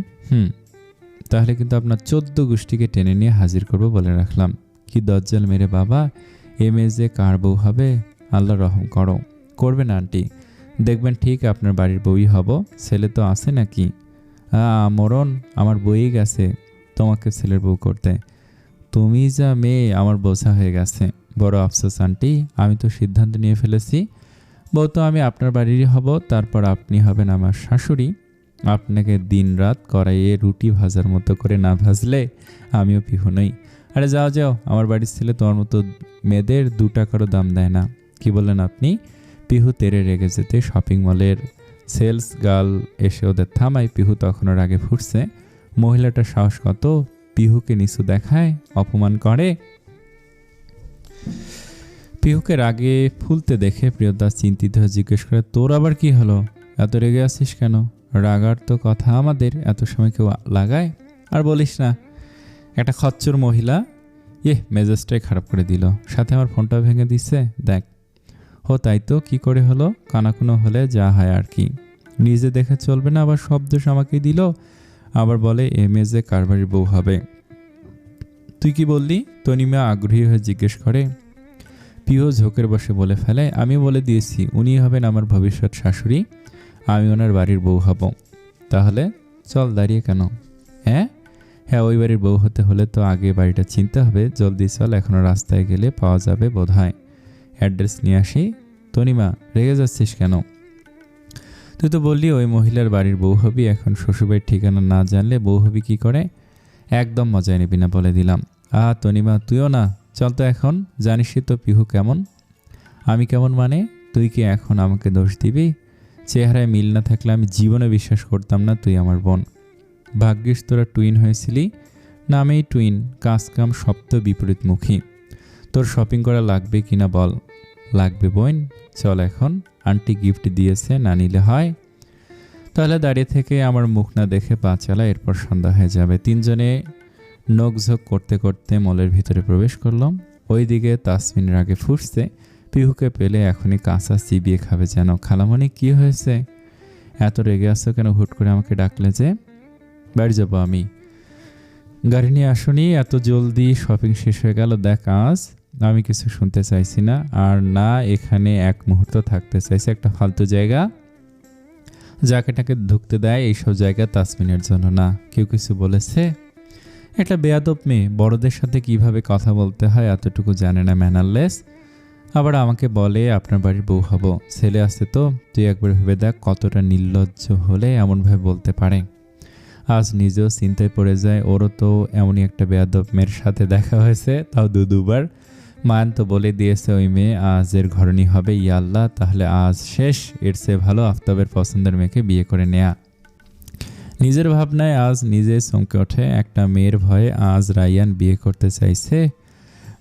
তাহলে কিন্তু আপনার 14 গোষ্ঠীকে টেনে নিয়ে হাজির করবো বলে রাখলাম। কি দজ্জাল মেরে বাবা, যে কার বউ হবে? আল্লাহ রহম করো। করবে না আন্টি, দেখবেন ঠিক আপনার বাড়ির বউই হব। ছেলে তো আছে নাকি? মরণ, আমার বই গেছে তোমাকে ছেলের বউ করতে। তুমি যা মেয়ে, আমার বোঝা হয়ে গেছে। বড় আফসোস আন্টি, আমি তো সিদ্ধান্ত নিয়ে ফেলেছি, বউ তো আমি আপনার বাড়িরই হব, তারপর আপনি হবেন আমার শাশুড়ি। আপনাকে দিন রাত কড়াইয়ে রুটি ভাজার মতো করে না ভাজলে আমিও পিহু নই। আরে যাও যাও, আমার বাড়ির ছেলে তোমার মতো মেয়েদের 2 টাকারও দাম দেয় না। কি বললেন আপনি? পিহু তেরে রেগে যেতে শপিং মলের সেলস গার্ল এসে ওদের থামায়। পিহু তখন ওর আগে ফুটছে। মহিলাটার সাহস কত, পিহুকে নিচু দেখায়, অপমান করে। পিহুকে রাগে ফুলতে দেখে প্রিয়তা চিন্তিত হয়ে জিজ্ঞেস করে, তোর আবার কি হলো? এত রেগে আছিস কেন? রাগার তো কথা আমাদের, এত সময় কেউ লাগায়? আর বলিস না, একটা খচ্চর মহিলা মেজাজটাই খারাপ করে দিল, সাথে আমার ফোনটা ভেঙে দিচ্ছে। দেখ। তাই তো, কি করে হলো? কানাকুনো হলে যা হয় আর কি। নিজে দেখে চলবে না, আবার সব দোষ আমাকেই দিল। আবার বলে মেজে কার বাড়ির বউ হবে। তুই কি বললি? তনিমা আগ্রহী হয়ে জিজ্ঞেস করে। পিহু ঝোঁকের বসে বলে ফেলে, আমি বলে দিয়েছি উনি হবেন আমার ভবিষ্যৎ শাশুড়ি, আমি ওনার বাড়ির বউ হব। তাহলে চল, দাঁড়িয়ে কেন? হ্যাঁ, ওই বাড়ির বউ হতে হলে তো আগে বাড়িটা চিনতে হবে। জলদি চল, এখনো রাস্তায় গেলে পাওয়া যাবে বোধ হয়। অ্যাড্রেস নিয়ে আসি। তনিমা, রেগে যাচ্ছিস কেন? তুই তো বললি ওই মহিলার বাড়ির বউ হবি, এখন শ্বশুরবাড়ির ঠিকানা না জানলে বউ হবি কি করে? একদম মজায় নিবি না বলে দিলাম। তনিমা, তুইও না, চল তো এখন। জানিসই তো পিহু কেমন। আমি কেমন মানে? তুই কি এখন আমাকে দোষ দিবি? চেহারায় মিল না থাকলে আমি জীবনে বিশ্বাস করতাম না তুই আমার বোন। ভাগ্যিস তোরা টুইন হয়েছিলি, নামেই টুইন, কাজকাম সব তো বিপরীতমুখী। তোর শপিং করা লাগবে কিনা বল। লাগবে বোন, চল এখন। আন্টি গিফট দিয়েছে, না নিলে হয়? তাহলে দাঁড়িয়ে থেকে আমার মুখ না দেখে পা চালা, এরপর সন্ধ্যা হয়ে যাবে। তিনজনে নখঝোঁক করতে করতে মলের ভিতরে প্রবেশ করলাম। ওইদিকে তাসমিন রাগে ফুঁসছে, পিহুকে পেলে এখনই কাঁচা চিবিয়ে খাবে যেন। খালামণি, কি হয়েছে? এত রেগে আসছো কেন? হুট করে আমাকে ডাকলে যে? বাড়ি যাবো আমি। গাড়ি নিয়ে আসুনি? এত জলদি শপিং শেষ হয়ে গেল? দেখ আজ আমি কিছু শুনতে চাইছি না, আর না এখানে এক মুহূর্ত থাকতে চাইছি। একটা ফালতু জায়গা, যাকে টাকে ঢুকতে দেয় এইসব জায়গা তাসমিনের জন্য না। কেউ কিছু বলেছে? একটা বেয়াদব মেয়ে, বড়দের সাথে কিভাবে কথা বলতে হয় এতটুকু জানে না, ম্যানারলেস। আবার আমাকে বলে আপনার বাড়ির বউ হব। ছেলে আসতে তো, তুই একবার ভেবে দেখ কতটা নির্লজ্জ হলে এমনভাবে বলতে পারে। আজ নিজেও চিন্তায় পড়ে যায়, ওরও তো এমনই একটা বেয়াদব মেয়ের সাথে দেখা হয়েছে, তাও দুবার। মায়ান তো বলে দিয়েছে ওই মেয়ে আজের ঘরণী হবে। ইয়াল্লাহ, তাহলে আজ শেষ। এর চেয়ে ভালো আফতাবের পছন্দের মেয়েকে বিয়ে করে নেয়া। নিজের ভাবনায় আজ নিজে চমকে ওঠে। একটা মেয়ের ভয়ে আজ রায়ান বিয়ে করতে চাইছে।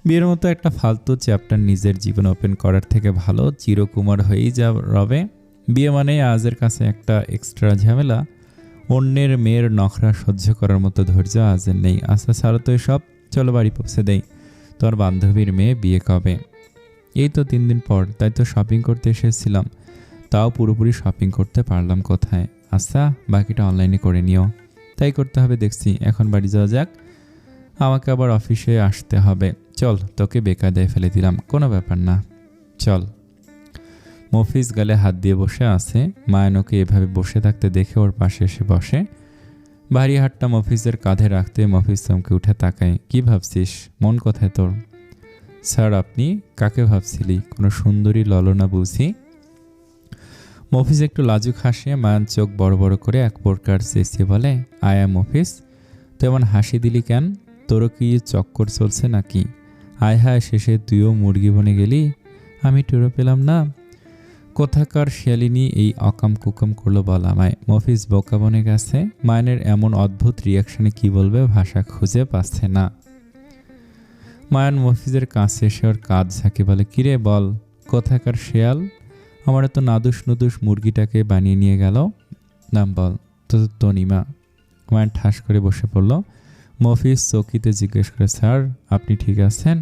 বিয়ের মতো একটা ফালতু চ্যাপ্টার নিজের জীবন ওপেন করার থেকে ভালো চিরকুমার হয়েই যা রবে। বিয়ে মানে আজের কাছে একটা এক্সট্রা ঝামেলা। অন্যের মেয়ের নখরা সহ্য করার মতো ধৈর্য আজের নেই। আচ্ছা ছাড়ো তো সব, চলো বাড়ি পৌঁছে দেই। তোর বান্ধবীর মেয়ে বিয়ে কবে? এই তো 3 দিন পর। তাই তো শপিং করতে এসেছিলাম, তাও পুরোপুরি শপিং করতে পারলাম কোথায়। আচ্ছা, বাকিটা অনলাইনে করে নিও। তাই করতে হবে দেখছি। এখন বাড়ি যাওয়া যাক, আমাকে আবার অফিসে আসতে হবে। চল, তোকে বেকায়দায় ফেলে দিলাম, কোনো ব্যাপার না, চল। মফিজ গালে হাত দিয়ে বসে আছে। মায়ানকে এভাবে বসে থাকতে দেখে ওর পাশে এসে বসে। ভারী হাতটা মফিজের কাঁধে রাখতে মফিজ চমকে উঠে তাকায়। কি ভাবছিস? মন কোথায় তোর? স্যার, আপনি কাকে ভাবছিলি? কোনো সুন্দরী ললনা বুঝি? মফিজ একটু লাজুক হাসে। মায়ান চোখ বড় বড় করে এক প্রকার চেঁচিয়ে বলে, আয়া মফিজ, তুই এমন হাসি দিলি কেন? তোরও কি চক্কর চলছে নাকি? আয় হায়, শেষে তুইও মুরগি বনে গেলি, আমি টেরও পেলাম না। কোথাকার শিয়ালিনী এই অকাম কুকাম করলো বল আমায়। মফিজ বোকা বনে গেছে। মায়ানের এমন অদ্ভুত রিয়াকশনে কি বলবে ভাষা খুঁজে পাচ্ছে না। মায়ান মফিজের কাছে এসে ওর কাঁধ ঝাঁকে বলে, কিরে বল, কোথাকার শেয়াল? আমার তো নাদুস নুদুস মুরগিটাকে বানিয়ে নিয়ে গেল। নাম বল। তো তনিমা। মায়ান ঠাস করে বসে পড়ল। মফিজ চকিতে জিজ্ঞেস করে, স্যার আপনি ঠিক আছেন?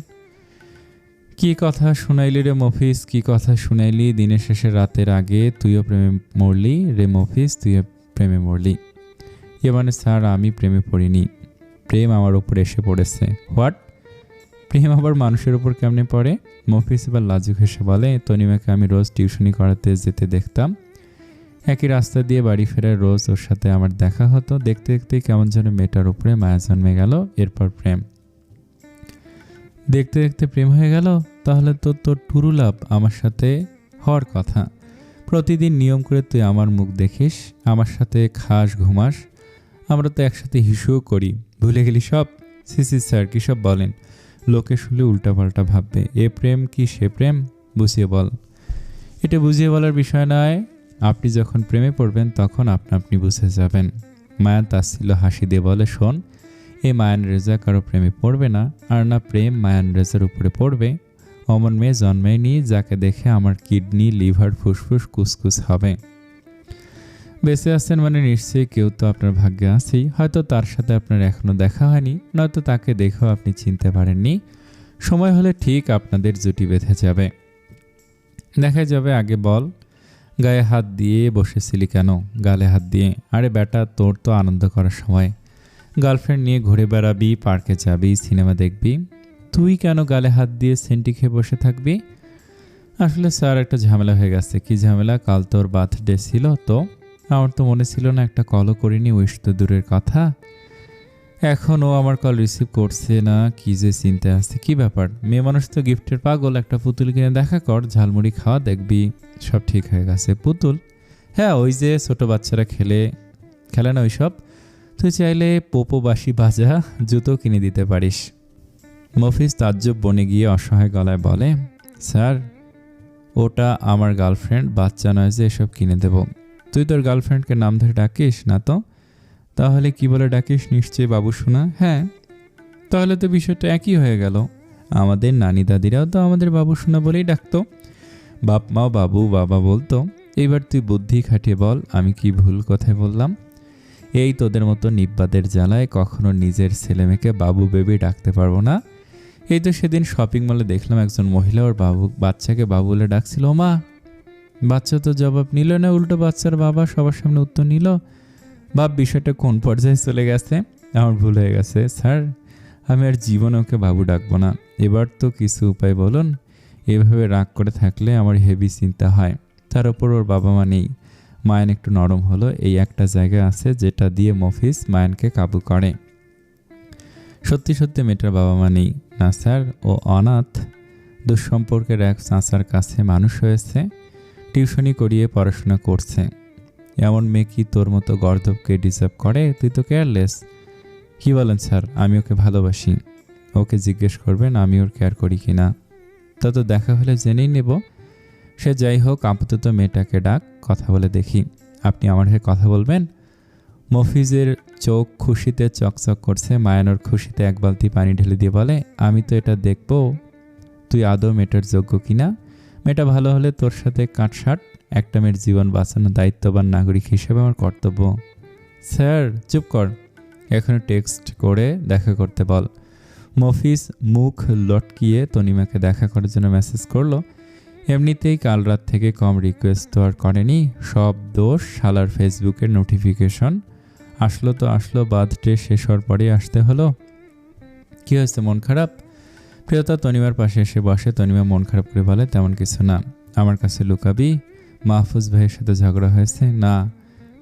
কি কথা শুনাইলি রে মফিজ, কি কথা শুনাইলি? দিনের শেষে রাতের আগে তুইও প্রেমে মরলি রে মফিজ, তুইও প্রেমে মরলি। মানে স্যার, আমি প্রেমে পড়িনি, প্রেম আমার ওপর এসে পড়েছে। হোয়াট? প্রেম আবার মানুষের ওপর কেমনে পড়ে? মফিজ এবার লাজুক হেসে বলে, তনিমাকে আমি রোজ টিউশনি করাতে যেতে দেখতাম। একই রাস্তা দিয়ে বাড়ি ফেরার রোজ ওর সাথে আমার দেখা হতো। দেখতে দেখতেই কেমন যেন মেয়েটার উপরে মায়া জন্মে গেল। এরপর প্রেম। দেখতে দেখতে প্রেম হয়ে গেল? তাহলে তো তোর টুরু লাভ আমার সাথে হওয়ার কথা। প্রতিদিন নিয়ম করে তুই আমার মুখ দেখিস, আমার সাথে খাস, ঘুমাস, আমরা তো একসাথে হিসুও করি। ভুলে গেলি সব? সিসি স্যার, কী সব বলেন? লোকে শুনলে উল্টাপাল্টা ভাববে। এ প্রেম কি সে প্রেম? বুঝিয়ে বল। এটা বুঝিয়ে বলার বিষয় নয়, আপনি যখন প্রেমে পড়বেন তখন আপনি বুঝে যাবেন। মায়ান তাচ্ছিল্য হাসি দিয়ে বলে, শোন, এই মায়ান রেজা কারো প্রেমে পড়বে না, আর না প্রেম মায়ান রেজার উপরে পড়বে। অমন মেয়ে জন্মেনি যাকে দেখে আমার কিডনি, লিভার, ফুসফুস কুসকুস হবে। বেঁচে আছেন মানে নিশ্চয়ই কেউ তো আপনার ভাগ্যে আছেই, হয়তো তার সাথে আপনার এখনো দেখা হয়নি, নয়তো তাকে দেখেও আপনি চিনতে পারেননি। সময় হলে ঠিক আপনাদের জুটি বেঁধে যাবে, দেখা যাবে। আগে বল, গায়ে হাত দিয়ে বসেছিলি কেন? গালে হাত দিয়ে? আরে বেটা, তোর তো আনন্দ করার সময়, গার্লফ্রেন্ড নিয়ে ঘুরে বেড়াবি, পার্কে যাবি, সিনেমা দেখবি, তুই কেন গালে হাত দিয়ে সেন্টি খেয়ে বসে থাকবি? আসলে স্যার, একটা ঝামেলা হয়ে গেছে। কি ঝামেলা? কাল তোর বার্থডে ছিল তো, আমার তো মনে ছিল না, একটা কলও করিনি, উইশ তো দূরের কথা। এখন ও আমার কল রিসিভ করছে না, কি যে চিন্তা আছে। কি ব্যাপার? মেয়ে মানুষ তো গিফটের পাগল, একটা পুতুল কিনে দেখা কর, ঝালমুড়ি খাওয়া, দেখবি সব ঠিক হয়ে গেছে। পুতুল? হ্যাঁ, ওই যে ছোট বাচ্চারা খেলে না ওইসব। তুই চাইলে পোপো বাঁশি বাজা জুতো কিনে দিতে পারিস। মফিজ তাজ্জব বনে গিয়ে অসহায় গলায় বলে, স্যার, ওটা আমার গার্লফ্রেন্ড, বাচ্চা নয় যে এসব কিনে দেব। তুই তোর গার্লফ্রেন্ডকে নাম ধরে ডাকিস না তো? তাহলে কি বলে ডাকিস? নিশ্চয়ই বাবু সোনা। হ্যাঁ, তাহলে তো বিষয়টা একই হয়ে গেল। আমাদের নানি দাদিরাও তো আমাদের বাবু সোনা বলেই ডাকতো, বাপ মাও বাবু বাবা বলতো। এইবার তুই বুদ্ধি খাটিয়ে বল, আমি কি ভুল কথায় বললাম? এই তোদের মতো নিব্বাদের জ্বালায় কখনো নিজের ছেলেমেয়েকে বাবু বেবি ডাকতে পারবো না। এই তো সেদিন শপিং মলে দেখলাম একজন মহিলা ওর বাচ্চাকে বাবু বলে ডাকছিল। মা, বাচ্চা তো জবাব নিল না, উল্টো বাচ্চার বাবা সবার সামনে উত্তর নিল। বাপ, বিষয়টা কোন পর্যায়ে চলে গেছে? আমার ভুল হয়ে গেছে স্যার, আমি আর জীবনে ওকে বাবু ডাকবো না। এবার তো কিছু উপায় বলুন। এভাবে রাগ করে থাকলে আমার হেভি চিন্তা হয়। তার ওপর ওর বাবা মা নেই। মায়ান একটু নরম হলো, এই একটা জায়গা আছে যেটা দিয়ে মফিজ মায়ানকে কাবু করে। সত্যি সত্যি মেয়েটার বাবা মা নেই? না স্যার, ও অনাথ, দুঃসম্পর্কের এক চাচার কাছে মানুষ হয়েছে, টিউশনি করিয়ে পড়াশোনা করছে। এমন মেয়ে কি তোর মতো গর্দভকে ডিজার্ভ করে? তুই তো কেয়ারলেস। কি বলেন স্যার? আমি ওকে ভালোবাসি। ওকে জিজ্ঞেস করবেন আমি ওর কেয়ার করি কি না। তা তো দেখা হলে জেনেই নেব। সে যাই হোক, আপাতত মেয়েটাকে ডাক, কথা বলে দেখি। আপনি আমার হয়ে কথা বলবেন? মফিজের চোখ খুশিতে চকচক করছে। মায়ানোর খুশিতে এক বালতি পানি ঢেলে দিয়ে বলে, আমি তো এটা দেখব তুই আদৌ মেয়েটার যোগ্য কিনা। মেয়েটা ভালো হলে তোর সাথে কাটসাট। একটা মেয়ের জীবন বাঁচানোর দায়িত্ববান নাগরিক হিসেবে আমার কর্তব্য। স্যার, চুপ কর, এখনো টেক্সট করে দেখা করতে বল। মফিজ মুখ লটকিয়ে তনিমাকে দেখা করার জন্য মেসেজ করলো। এমনিতেই কাল রাত থেকে কম রিকোয়েস্ট তো আর করেনি। সব দোষ শালার ফেসবুকের নোটিফিকেশন। আসলো তো আসলো, বার্থডে শেষ হওয়ার পরেই আসতে হলো। কি হয়েছে, মন খারাপ? প্রিয়তা তনিমার পাশে এসে বসে। তনিমা মন খারাপ করে বলে, তেমন কিছু না। আমার কাছে লুকাবি? মাহফুজ ভাইয়ের সাথে ঝগড়া হয়েছে? না,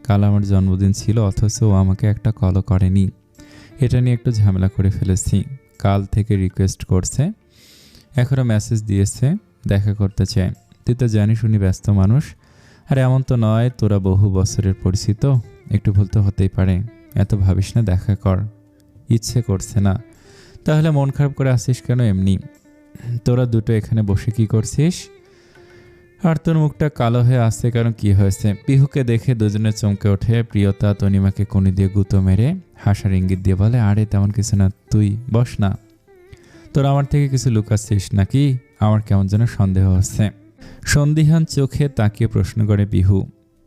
কাল আমার জন্মদিন ছিল, অথচ ও আমাকে একটা কলও করেনি। এটা নিয়ে একটু ঝামেলা করে ফেলেছি। কাল থেকে রিকোয়েস্ট করছে, এখনও মেসেজ দিয়েছে, দেখা করতে চায়। তুই তো জানিস উনি ব্যস্ত মানুষ। আর এমন তো নয়, তোরা বহু বছরের পরিচিত, একটু ভুল তো হতেই পারে। এত ভাবিস না, দেখা কর। ইচ্ছে করছে না। তাহলে মন খারাপ করে আসিস কেন এমনি? তোরা দুটো এখানে বসে কি করছিস? আর তোর মুখটা কালো হয়ে আসছে কারণ কি হয়েছে? পিহুকে দেখে দুজনে চমকে ওঠে। প্রিয়তা তনিমাকে কনি দিয়ে গুঁতো মেরে হাসার ইঙ্গিত দিয়ে বলে, আরে তেমন কিছু না, তুই বস না। তোরা আমার থেকে কিছু লুকাচ্ছিস নাকি? আমার কেমন যেন সন্দেহ হচ্ছে। সন্দিহান চোখে তাকিয়ে প্রশ্ন করে পিহু।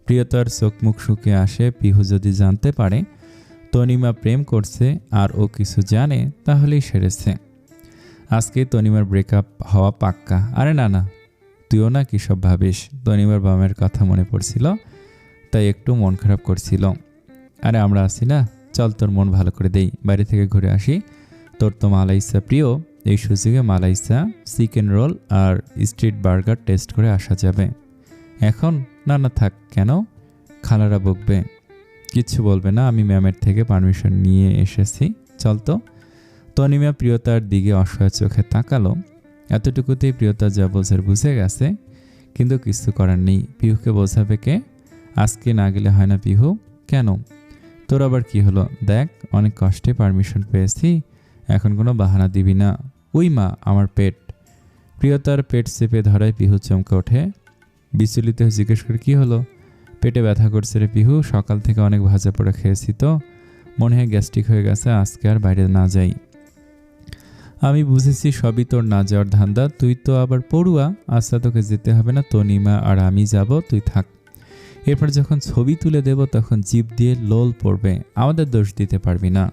প্রিয়তার চোখ মুখ শুকিয়ে আসে। পিহু যদি জানতে পারে তনিমা প্রেম করছে আর ও কিছু জানে, তাহলেই সেরেছে। আজকে তনিমার ব্রেকআপ হওয়া পাক্কা। আরে না না, তুইও না কি সব ভাবিস। তনিমার বামের কথা মনে পড়ছিল, তাই একটু মন খারাপ করছিল। আরে আমরা আসি না, চল তোর মন ভালো করে দেই, বাইরে থেকে ঘুরে আসি। তোর তো মালাইসা প্রিয়, এই সুযোগে মালাইসা, চিকেন রোল আর স্ট্রিট বার্গার টেস্ট করে আসা যাবে। এখন? না না থাক। কেন? খালারা বকবে। কিচ্ছু বলবে না, আমি ম্যামের থেকে পারমিশন নিয়ে এসেছি। চল তো। তনিমা প্রিয়তার দিকে অসহায় চোখে তাকালো। এতটুকুতেই প্রিয়তা যা বোঝার বুঝে গেছে, কিন্তু কিছু করার নেই। পিহুকে বোঝাবে কে? আজকে না গেলে হয় না পিহু? কেন? তোর আবার কি হলো? দেখ, অনেক কষ্টে পারমিশন পেয়েছি, এখন কোনো বাহানা দিবি না। উই মা, আমার পেট। প্রিয়তার পেট চেপে ধরায় পিহু চমকে ওঠে। বিচলিত হয়ে জিজ্ঞেস করে, কি হলো? পেটে ব্যথা করছে রে পিহু, সকাল থেকে অনেক ভাজা পোড়া খেয়েছি তো, মনে হয় গ্যাস্ট্রিক হয়ে গেছে, আজকে আর বাইরে না যাই। আমি বুঝেছি সবই তোর না যাওয়ার ধান্দা, তুই তো আবার পড়ুয়া। আচ্ছা, তোকে যেতে হবে না, তনিমা আর আমি যাব, তুই থাক। এরপর যখন ছবি তুলে দেব তখন জিভ দিয়ে লোল পড়বে, আমাদের দোষ দিতে পারবি না।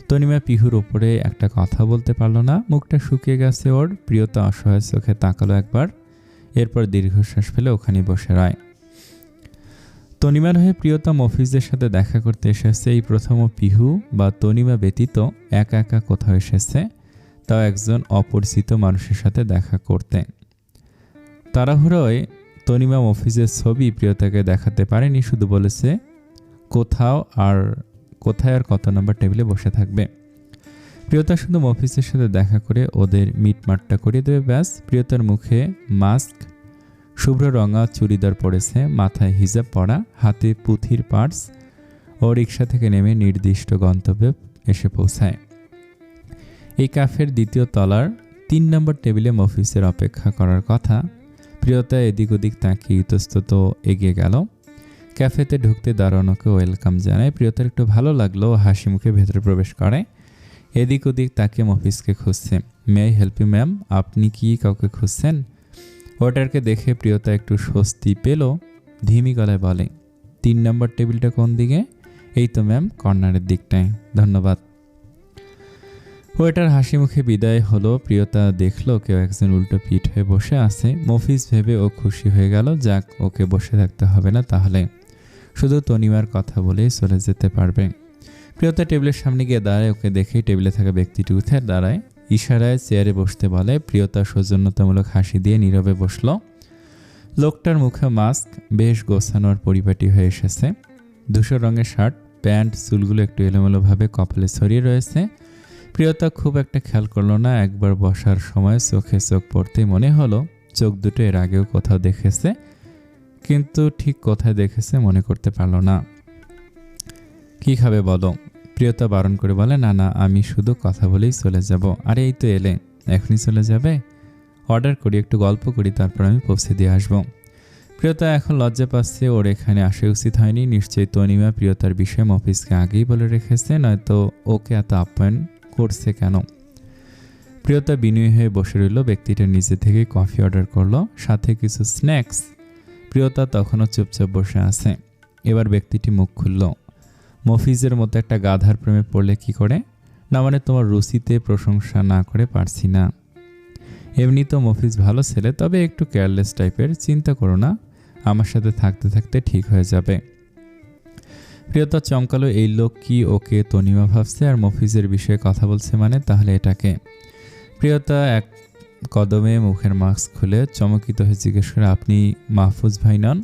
তনিমা পিহুর ওপরে একটা কথা বলতে পারল না, মুখটা শুকিয়ে গেছে ওর। প্রিয়তা অসহায় চোখে তাকালো একবার, এরপর দীর্ঘশ্বাস ফেলে ওখানে বসে রয়। তনিমার হয়ে প্রিয়তা মফিজের সাথে দেখা করতে এসেছে, এই প্রথম পিহু বা তনিমা ব্যতীত একা একা কোথাও এসেছে, তাও একজন অপরিচিত মানুষের সাথে দেখা করতে। তাড়াহুড়োয় তনিমা মফিজের ছবি প্রিয়তাকে দেখাতে পারেনি, শুধু বলেছে কোথায় আর কত নম্বর টেবিলে বসে থাকবে। প্রিয়তা শুধু মফিজের সাথে দেখা করে ওদের মিটমাটটা করিয়ে দেবে, ব্যাস। প্রিয়তার মুখে মাস্ক, শুভ্র রঙা চুড়িদার পরেছে, মাথায় হিজাব পরা, হাতে পুঁথির পার্স। ও রিক্সা থেকে নেমে নির্দিষ্ট গন্তব্যে এসে পৌঁছায়। এই ক্যাফের দ্বিতীয় তলার 3 নম্বর টেবিলে মফিজের অপেক্ষা করার কথা। প্রিয়তা এদিক ওদিক তাকিয়ে ইতস্তত এগিয়ে গেল। ক্যাফেতে ঢুকতে দাঁড়ানোকে ওয়েলকাম জানায়। প্রিয়তার একটু ভালো লাগলো, হাসি মুখে ভেতরে প্রবেশ করে। এদিক ওদিক তাকিয়ে মফিজকে খুঁজছে। May I help you ma'am, আপনি কি কাউকে খুঁজছেন? ওয়েটারকে দেখে প্রিয়তা একটু স্বস্তি পেল, ধিমি গলায় বলে, 3 নম্বর টেবিলটা কোন দিকে? এই তো ম্যাম, কর্নারের দিকটায়, ধন্যবাদ। ওয়েটার হাসি মুখে বিদায় হলো। প্রিয়তা দেখলো কেউ একজন উল্টো পিঠ হয়ে বসে আছে। মফিজ ভেবে ও খুশি হয়ে গেল, যাক, ওকে বসে থাকতে হবে না, তাহলে শুধু তনিমার কথা বলেই চলে যেতে পারবে। প্রিয়তা টেবিলের সামনে গিয়ে দাঁড়ায়, ওকে দেখেই টেবিলে থাকা ব্যক্তিটি উঠে দাঁড়ায়, ইশারায় চেয়ারে বসতে বলে। প্রিয়তা সৌজন্যতামূলক হাসি দিয়ে নীরবে বসল। লোকটার মুখে মাস্ক, বেশ গোছানো আর পরিপাটি হয়ে এসেছে। ধূসর রঙের শার্ট, প্যান্ট, চুলগুলো একটু এলোমেলোভাবে কপালে ছড়িয়ে রয়েছে। প্রিয়তা খুব একটা খেয়াল করলো না, একবার বসার সময় চোখে চোখ পড়তেই মনে হলো চোখ দুটো এর আগেও কোথাও দেখেছে, কিন্তু ঠিক কোথায় দেখেছে মনে করতে পারলো না। কি খাবে বলো? প্রিয়তা বারণ করে বলে, না না, আমি শুধু কথা বলেই চলে যাব। আরে এই তো এলে, এখনই চলে যাবে? অর্ডার করি, একটু গল্প করি, তারপর আমি পৌঁছে দিয়ে আসবো। প্রিয়তা এখন লজ্জা পাচ্ছে, ওর এখানে আসা উচিত হয়নি। নিশ্চয়ই তনিমা প্রিয়তার বিষয়ে মফিজকে আগেই বলে রেখেছে, নয়তো ওকে এত আপ্যায়ন করছে কেন? প্রিয়তা বিনয়ী হয়ে বসে রইল। ব্যক্তিটা নিজে থেকে কফি অর্ডার করলো, সাথে কিছু স্ন্যাক্স। প্রিয়তা তখনও চুপচাপ বসে আছে। এবার ব্যক্তিটি মুখ খুলল, মফিজের মতো একটা গাধার প্রেমে পড়লে কি করে? না মানে তোমার রুচিতে প্রশংসা না করে পারছি না। এমনি তো মফিজ ভালো ছেলে, তবে একটু কেয়ারলেস টাইপের। চিন্তা করো না, আমার সাথে থাকতে থাকতে ঠিক হয়ে যাবে। প্রিয়তা চমকালো, এই লোক কি ওকে তনিমা ভাবছে আর মফিজের বিষয়ে কথা বলছে মানে? তাহলে এটাকে? প্রিয়তা এক কদমে মুখের মাস্ক খুলে চমকিত হয়ে জিজ্ঞেস করে, আপনি মাহফুজ ভাই নন?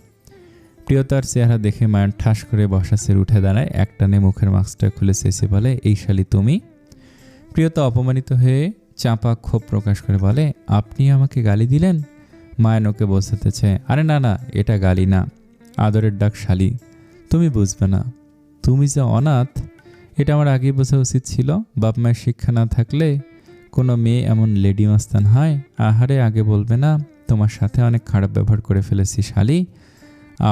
প্রিয়তার চেহারা দেখে মায়ান ঠাস করে বসা ছেড়ে উঠে দাঁড়ায়, একটানে মুখের মাস্কটা খুলে চেঁচে বলে, এই শালি তুমি? প্রিয়তা অপমানিত হয়ে চাপা ক্ষোভ প্রকাশ করে বলে, আপনি আমাকে গালি দিলেন? মায়ান ওকে বোঝাতেছে, আরে না না, এটা গালি না, আদরের ডাক শালি, তুমি বুঝবে না, তুমি যে অনাথ এটা আমার আগেই বোঝা উচিত ছিল। বাপ মায়ের শিক্ষা না থাকলে কোনো মেয়ে এমন লেডি মাস্তান হয়? আহারে, আগে বলবে না তোমার সাথে অনেক খারাপ ব্যবহার করে ফেলেছি শালি,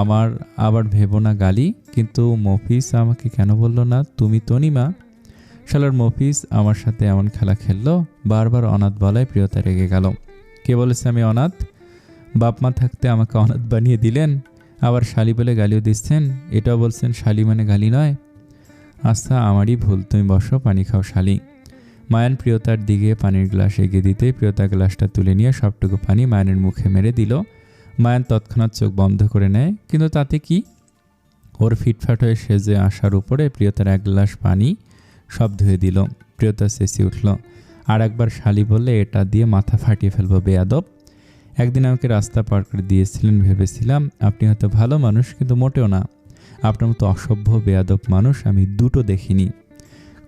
আমার আবার ভেবো না গালি। কিন্তু মফিজ আমাকে কেন বললো না তুমি তনিমা? শালার মফিজ আমার সাথে এমন খেলা খেললো। বারবার অনাথ বলায় প্রিয়তা রেগে গেল। কে বলেছে আমি অনাথ? বাপ মা থাকতে আমাকে অনাথ বানিয়ে দিলেন, আবার শালি বলে গালিও দিচ্ছেন। এটাও বলছেন শালি মানে গালি নয়? আচ্ছা, আমারই ভুল, তুমি বসো, পানি খাও শালি। মায়ান প্রিয়তার দিকে পানির গ্লাস এগিয়ে দিতেই প্রিয়তা গ্লাসটা তুলে নিয়ে সবটুকু পানি মায়ানের মুখে মেরে দিল। মায়ান তৎক্ষণাৎ চোখ বন্ধ করে নেয়, কিন্তু তাতে কি? ওর ফিটফাট হয়ে সেজে আসার উপরে প্রিয়তার এক গ্লাস পানি সব ধুয়ে দিল। প্রিয়তা চেঁচিয়ে উঠল, আর একবার শালি বললে এটা দিয়ে মাথা ফাটিয়ে ফেলবো বেয়াদব। একদিন আমাকে রাস্তা পার করে দিয়েছিলেন, ভেবেছিলাম আপনি হয়তো ভালো মানুষ, কিন্তু মোটেও না। আপনার মতো অসভ্য বেয়াদব মানুষ আমি দুটো দেখিনি।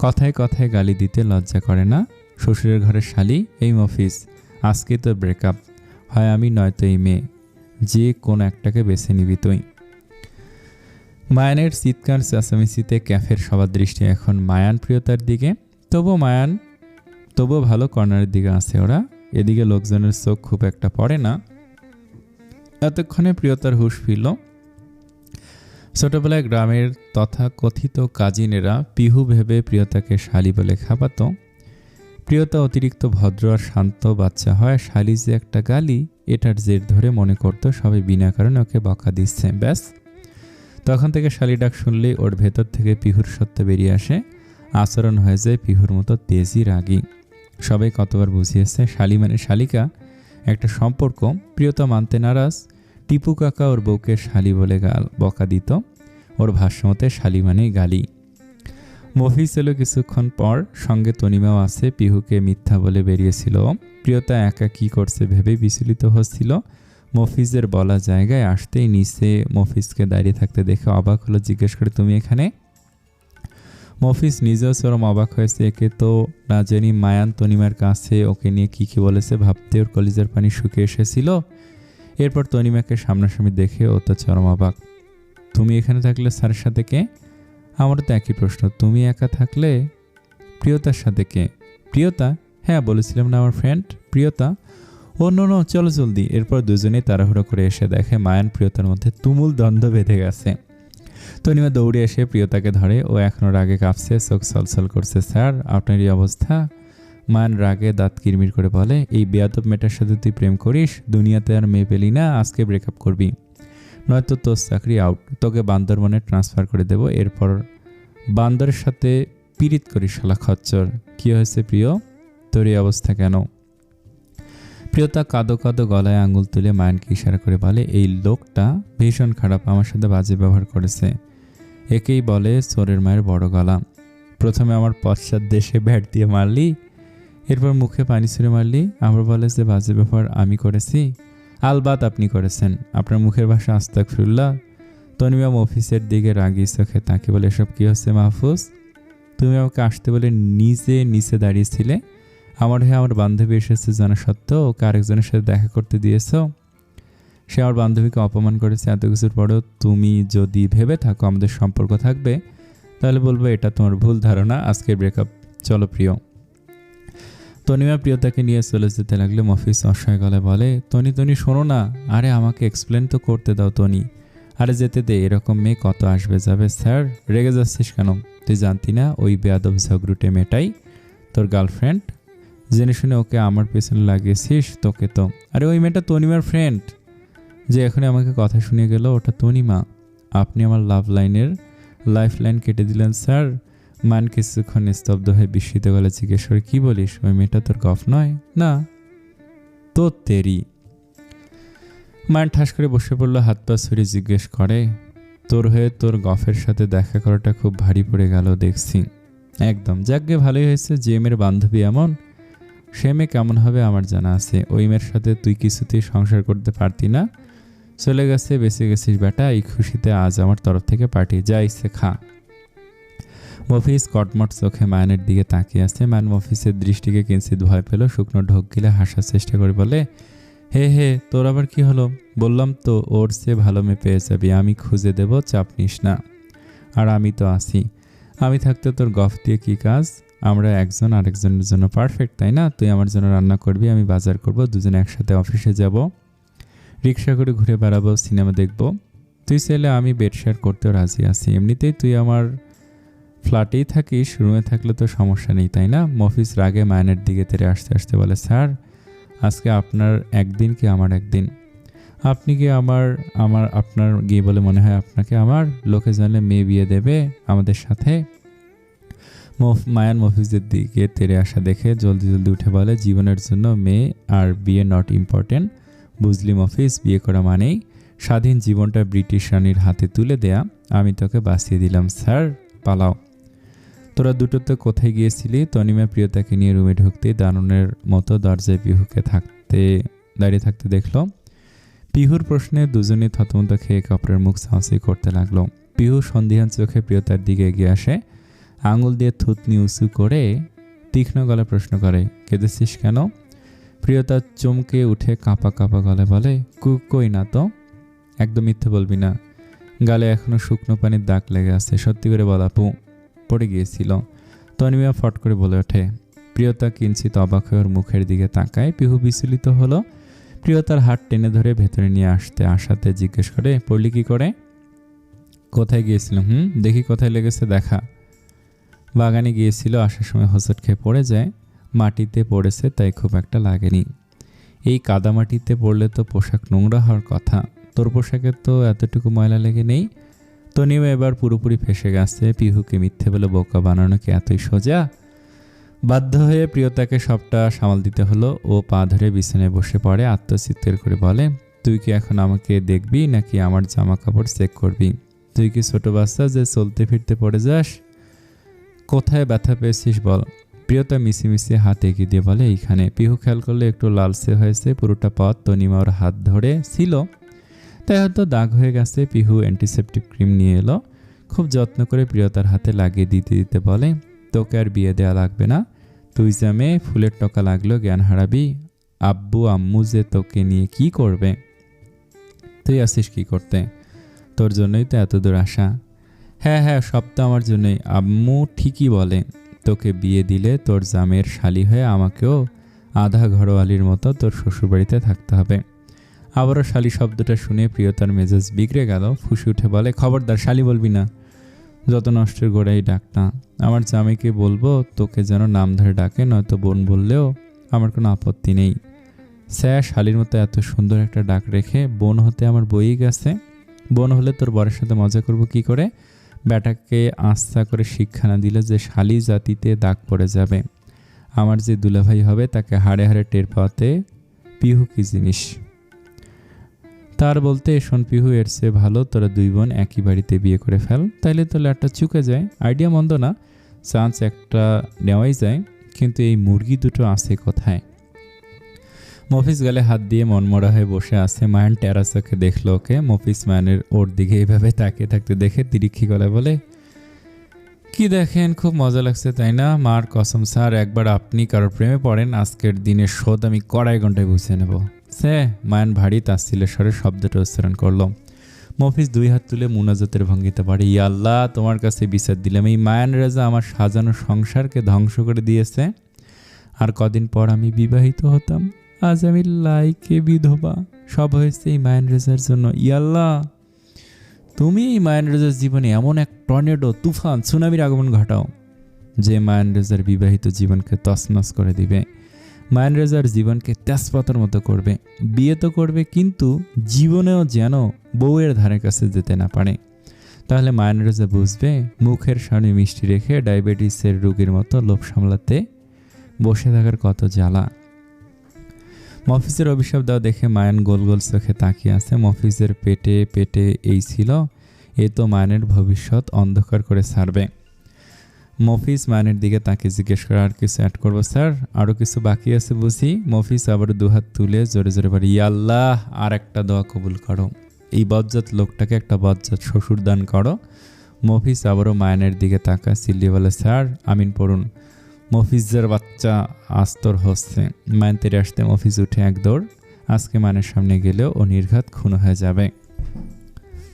কথায় কথায় গালি দিতে লজ্জা করে না? শ্বশুরের ঘরের শালি, এই মফিজ, আজকে তো ব্রেকআপ, হয় আমি নয়তো এই মেয়ে, যে কোন একটাকে বেছে নিবি তুই। মায়ানের চিৎকার চেঁচামেচিতে ক্যাফের সবার দৃষ্টি এখন মায়ান প্রিয়তার দিকে। তবুও ভালো কর্নারের দিকে আছে ওরা, এদিকে লোকজনের চোখ খুব একটা পড়ে না। এতক্ষণে প্রিয়তার হুঁশ ফিরল। ছোটবেলায় গ্রামের তথা কথিত কাজিনেরা পিহু ভেবে প্রিয়তাকে শালি বলে খাপাতো। প্রিয়তা অতিরিক্ত ভদ্র আর শান্ত বাচ্চা হয়, শালি যে একটা গালি, এটার জের ধরে মনে করতো সবাই বিনা কারণে ওকে বকা দিচ্ছে, ব্যাস। তখন থেকে শালি ডাক শুনলেই ওর ভেতর থেকে পিহুর সত্য বেরিয়ে আসে। আচরণ হয়ে যায় পিহুর মতো তেজি রাগী। সবাই কতবার বুঝিয়েছে শালি মানে শালিকা, একটা সম্পর্ক। প্রিয়তা মানতে নারাজ। টিপু কাকা ওর বউকে শালি বলে বকা দিত। ওর ভাষ্যমতে শালি মানেই গালি। মফিজ এলো কিছুক্ষণ পর, সঙ্গে তনিমাও আছে। পিহুকে মিথ্যা বলে বেরিয়েছিল। প্রিয়তা একা কি করছে ভেবে বিচলিত হচ্ছিল। মফিজের বলা জায়গায় আসতেই নিচে মফিজকে দাঁড়িয়ে থাকতে দেখে অবাক হলো। জিজ্ঞেস করে, তুমি এখানে? মফিজ নিজেও চরম অবাক হয়েছে। একে তো না জানি মায়ান তনিমার কাছে ওকে নিয়ে কি বলেছে, ভাবতে ওর কলিজার পানি শুকিয়ে এসেছিল। এরপর তনিমাকে সামনাসামনি দেখে ও তো চরম অবাক। তুমি এখানে থাকলে স্যারের সাথে কে? আমারও তো একই প্রশ্ন। তুমি একা থাকলে প্রিয়তার সাথে কে? প্রিয়তা? হ্যাঁ, বলেছিলাম না আমার ফ্রেন্ড প্রিয়তা। ও নো, চলো জলদি। এরপর দুজনেই তাড়াহুড়ো করে এসে দেখে মায়ান প্রিয়তার মধ্যে তুমুল দ্বন্দ্ব বেঁধে গেছে। তনিমা দৌড়ে এসে প্রিয়তাকে ধরে। ও এখনও রাগে কাঁপছে, চোখ ছলছল করছে। স্যার, আপনার এই অবস্থা? মায়ান রাগে দাঁত কিরমির করে বলে, এই বেয়াদব মেয়েটার সাথে তুই প্রেম করিস? দুনিয়াতে আর মেয়ে পেলি না, আজকে ব্রেকআপ করবি, নয়তো তোর চাকরি আউট। তোকে বান্দরবনে ট্রান্সফার করে দেব। এরপর বান্দরের সাথে পীড়িত করিস শালা খচ্চর। কি হয়েছে প্রিয়, তোর এই অবস্থা কেন? প্রিয়তা কাঁদো কাঁদো গলায় আঙুল তুলে মায়ানকে ইশারা করে বলে, এই লোকটা ভীষণ খারাপ, আমার সাথে বাজে ব্যবহার করেছে। একেই বলে চোরের মায়ের বড় গলা। প্রথমে আমার পশ্চাৎ দেশে ব্যাট দিয়ে মারলি, এরপর মুখে পানি ছুঁড়ে মারলি, আবার বলে যে বাজে ব্যবহার আমি করেছি। আলবাত আপনি করেছেন, আপনার মুখের ভাষা আস্তাগফিরুল্লাহ। তনিমা অফিসের দিকে রাগি চোখে তাকে বলে, এসব কী হচ্ছে মাহফুজ? তুমি আমাকে আসতে বলে নিজে নিচে দাঁড়িয়েছিলে। আমার হয়ে আমার বান্ধবী এসেছে জানা সত্ত্বেও ওকে আরেকজনের সাথে দেখা করতে দিয়েছ। সে আমার বান্ধবীকে অপমান করেছে। এত কিছুর পরেও তুমি যদি ভেবে থাকো আমাদের সম্পর্ক থাকবে, তাহলে বলবো এটা তোমার ভুল ধারণা। আজকের ব্রেকআপ। চলো প্রিয়। তনিমা প্রিয়তাকে নিয়ে চলে যেতে লাগলে। মফিজ অসহায় গলায় বলে, তনি শোনো না। আরে আমাকে এক্সপ্লেন তো করতে দাও তনি। আরে যেতে দে, এরকম মেয়ে কত আসবে যাবে। স্যার, রেগে যাচ্ছিস কেন? তুই জানতি না ওই বেয়াদব ঝগড়ুটে মেয়েটাই তোর গার্লফ্রেন্ড? জেনে শুনে ওকে আমার পেছনে লাগিয়েছিস। তোকে তো, আরে ওই মেয়েটা তনিমার ফ্রেন্ড যে এখনই আমাকে কথা শুনিয়ে গেল, ওটা তনিমা। আপনি আমার লাইফ লাইন কেটে দিলেন স্যার। মান কিছুক্ষণ স্তব্ধ হয়ে বিস্মিত গলে জিজ্ঞেস করে, কি বলিস? ওই মেয়েটা তোর গফ নয়? না তো তেরি। মান ঠাস করে বসে পড়লো, হাত পা ছড়িয়ে জিজ্ঞেস করে, তোর হয়ে তোর গফের সাথে দেখা করাটা খুব ভারী পড়ে গেল দেখছি। একদম। যাকগে, ভালোই হয়েছে। যে মেয়ের বান্ধবী এমন, সে মেয়ে কেমন হবে আমার জানা আছে। ওই মেয়ের সাথে তুই কিছুতেই সংসার করতে পারতি না। চলে গেছে, বেঁচে গেছিস বেটা। এই খুশিতে আজ আমার তরফ থেকে পার্টি, যা ইচ্ছে খা। মফিজ কটমট চোখে মায়ানের দিকে তাকিয়ে আছে। মায়ান মফিজের দৃষ্টিকে কিঞ্চিত ভয় পেল। শুকনো ঢোক গিলে হাসার চেষ্টা করে বলে, হে তোর আবার কি হলো? বললাম তো ওর চেয়ে ভালো মেয়ে পেয়ে যাবি, আমি খুঁজে দেব, চাপ নিস না। আর আমি তো আছি। আমি থাকতে তোর গফ দিয়ে কি কাজ? আমরা একজন আরেকজনের জন্য পারফেক্ট, তাই না? তুই আমার জন্য রান্না করবি, আমি বাজার করব, দুজনে একসাথে অফিসে যাব, রিক্সা করে ঘুরে বেড়াবো, সিনেমা দেখব। তুই চাইলে আমি বেড শেয়ার করতেও রাজি আছি। এমনিতেই তুই আমার ফ্ল্যাটেই থাকিস, রুমে থাকলে তো সমস্যা নেই, তাই না? মফিজ রাগে মায়ানের দিকে তেরে আসতে আসতে বলে, স্যার, আজকে আপনার একদিন কি আমার একদিন? আপনি কি আপনার গিয়ে বলে মনে হয় আপনাকে আমার? লোকে জানলে মেয়ে বিয়ে দেবে আমাদের সাথে। মায়ান মফিজের দিকে তেরে আসা দেখে জলদি উঠে বলে, জীবনের জন্য মেয়ে আর বিয়ে নট ইম্পর্টেন্ট, বুঝলি মফিজ? বিয়ে করা মানেই স্বাধীন জীবনটা ব্রিটিশ রানীর হাতে তুলে দেয়া। আমি তোকে বাঁচিয়ে দিলাম স্যার, পালাও। তোরা দুটো তো কোথায় গিয়েছিলি? তনিমা প্রিয়তাকে নিয়ে রুমে ঢুকতেই দাননের মতো দরজায় পিহুকে দাঁড়িয়ে থাকতে দেখল। পিহুর প্রশ্নে দুজনে থতমত খেয়ে কাপড়ের মুখ ছাঁচি করতে লাগলো। পিহু সন্দিহান চোখে প্রিয়তার দিকে এগিয়ে আসে, আঙুল দিয়ে থুতনি উঁচু করে তীক্ষ্ণ গলায় প্রশ্ন করে, কেঁদেছিস কেন? প্রিয়তা চমকে উঠে কাঁপা গলায় বলে, কই না তো। একদম মিথ্যে বলবি না। গালে এখনো শুকনো পানির দাগ লেগে আছে। সত্যি করে বল আপু, পড়ে গিয়েছিল। তনিমা ফট করে বলে ওঠে। প্রিয়তা কিঞ্চিত অবাক হয়ে ওর মুখের দিকে তাকায়। পিহু বিচলিত হলো। প্রিয়তার হাত টেনে ধরে ভেতরে নিয়ে আসাতে জিজ্ঞেস করে, পড়লি কি করে? কোথায় গিয়েছিল? দেখি কোথায় লেগেছে দেখা। বাগানে গিয়েছিল, আসার সময় হোঁচট খেয়ে পড়ে যায়। মাটিতে পড়েছে, তাই খুব একটা লাগেনি। এই কাদামাটিতে পড়লে তো পোশাক নোংরা হওয়ার কথা। তোর পোশাকে তো এতটুকু ময়লা লেগে নেই। তনিও এবার পুরোপুরি ফেঁসে গেছে। পিহুকে মিথ্যে বলে বোকা বানানো কি এতই সোজা? বাধ্য হয়ে প্রিয়তাকে সবটা সামাল দিতে হলো। ও পা ধরে বিছানায় বসে পড়ে, আত্মচিৎকার করে বলে, তুই কি এখন আমাকে দেখবি নাকি আমার জামা কাপড় চেক করবি? তুই কি ছোট বাচ্চা যে চলতে ফিরতে পড়ে যাস? কোথায় ব্যথা পেয়েছিস বল? প্রিয়তা মিশিমিশি হাত এগিয়ে দিয়ে বলে, এইখানে। পিহু খেয়াল করলে একটু লালচে হয়েছে পুরোটা পথ। তনিমা ওর হাত ধরে ছিল, তাই হয়তো দাগ হয়ে গেছে। পিহু অ্যান্টিসেপটিক ক্রিম নিয়ে এলো, খুব যত্ন করে প্রিয়তার হাতে লাগিয়ে দিতে দিতে বলে, তোকে আর বিয়ে দেওয়া লাগবে না। তুই যে মেয়ে, ফুলের টকা লাগলো জ্ঞান হারাবি। আব্বু আম্মু যে তোকে নিয়ে কি করবে? তুই আসিস কি করতে? তোর জন্যই তো এত দূর আসা। হ্যাঁ হ্যাঁ, সব তো আমার জন্যই। আম্মু ঠিকই বলে, তোকে বিয়ে দিলে তোর জামের শালি হয়ে আমাকেও আধা ঘরোয়ালির মতো তোর শ্বশুরবাড়িতে থাকতে হবে। আবারও শালি শব্দটা শুনে প্রিয়তার মেজাজ বিগড়ে গেল। ফুঁসে উঠে বলে, খবরদার শালি বলবি না। যত নষ্টের গোড়াই ডাকটা। আমার জামাইকে বলবো তোকে যেন নাম ধরে ডাকে, নয়তো বোন বললেও আমার কোনো আপত্তি নেই। স্যার শালির মতো এত সুন্দর একটা ডাক রেখে বোন হতে আমার বইই গেছে। বোন হলে তোর বরের সাথে মজা করব কি করে? ব্যাটাকে আস্থা করে শিক্ষা না দিলে যে শালি জাতিতে দাগ পড়ে যাবে। আমার যে দুলাভাই হবে তাকে হাড়ে হাড়ে টের পাওয়াতে পিহু কি জিনিস। তার বলতে, শোন পিহু, এর চেয়ে ভালো তোরা দুই বোন একই বাড়িতে বিয়ে করে ফেল, তাইলে তো ল্যাটটা চুকে যায়। আইডিয়া মন্দ না, চান্স একটা নেওয়াই যায়, কিন্তু এই মুরগি দুটো আছে কোথায়? মফিজ গালে হাত দিয়ে মনমরা হয়ে বসে আছে। মায়ান টেরা চোখে দেখলো ওকে। মফিজ মায়ানের ওর দিকে এইভাবে তাকিয়ে থাকতে দেখে তিরিক্ষি গলায় বলে, কি দেখেন, খুব মজা লাগছে তাই না? মার কসম স্যার, একবার আপনি কারোর প্রেমে পড়েন, আজকের দিনের শোধ আমি কড়াই ঘন্টায় বুঝে নেব। সে মায়ান ভারী তাচ্ছিলের স্বরে শব্দটা উচ্চারণ করলো। মফিজ দুই হাত তুলে মুনাজাতের ভঙ্গিতে পারে, ইয়া আল্লাহ, তোমার কাছে বিচার দিলাম, এই মায়ান রেজা আমার সাজানো সংসারকে ধ্বংস করে দিয়েছে। আর কদিন পর আমি বিবাহিত হতাম, আজ আমি লাইকে বিধবা। সব হয়েছে এই মায়ান রেজার জন্য। ইয়া আল্লাহ, তুমি এই মায়ান রেজার জীবনে এমন এক টর্নেডো, তুফান, সুনামির আগমন ঘটাও যে মায়ান রেজার বিবাহিত জীবনকে তছনছ করে দিবে। মায়ান রেজার জীবনকে তেজপাতার মতো করবে। বিয়ে তো করবে, কিন্তু জীবনেও যেন বউয়ের ধারে কাছে যেতে না পারে। তাহলে মায়ান রেজা বুঝবে মুখের সামনে মিষ্টি রেখে ডায়াবেটিসের রোগীর মতো লোভ সামলাতে বসে থাকার কত জ্বালা। মফিজের অভিশাপ দেওয়া দেখে মায়ান গোল গোল চোখে তাকিয়ে আছে। মফিজের পেটে পেটে এই ছিল, এ তো মায়ানের ভবিষ্যৎ অন্ধকার করে ছাড়বে। মফিজ মায়ানের দিকে তাকে জিজ্ঞেস করে, আর কিছু অ্যাড করবো স্যার? আরও কিছু বাকি আছে বুঝি? মফিজ আবার দুহাত তুলে জোরে জোরে বলে, ইয়া আল্লাহ, আর একটা দোয়া কবুল করো। এই বজ্জাত লোকটাকে একটা বজ্জাত শ্বশুর দান করো। মফিজ আবারও মায়ানের দিকে তাকায়, চিল্লিয়ে বলে, স্যার আমিন পড়ুন। মফিজের বাচ্চা আস্তর হচ্ছে। মায়ান তেরে আসতে মফিজ উঠে এক দৌড়। আজকে মায়ানের সামনে গেলেও ও নির্ঘাত খুন হয়ে যাবে।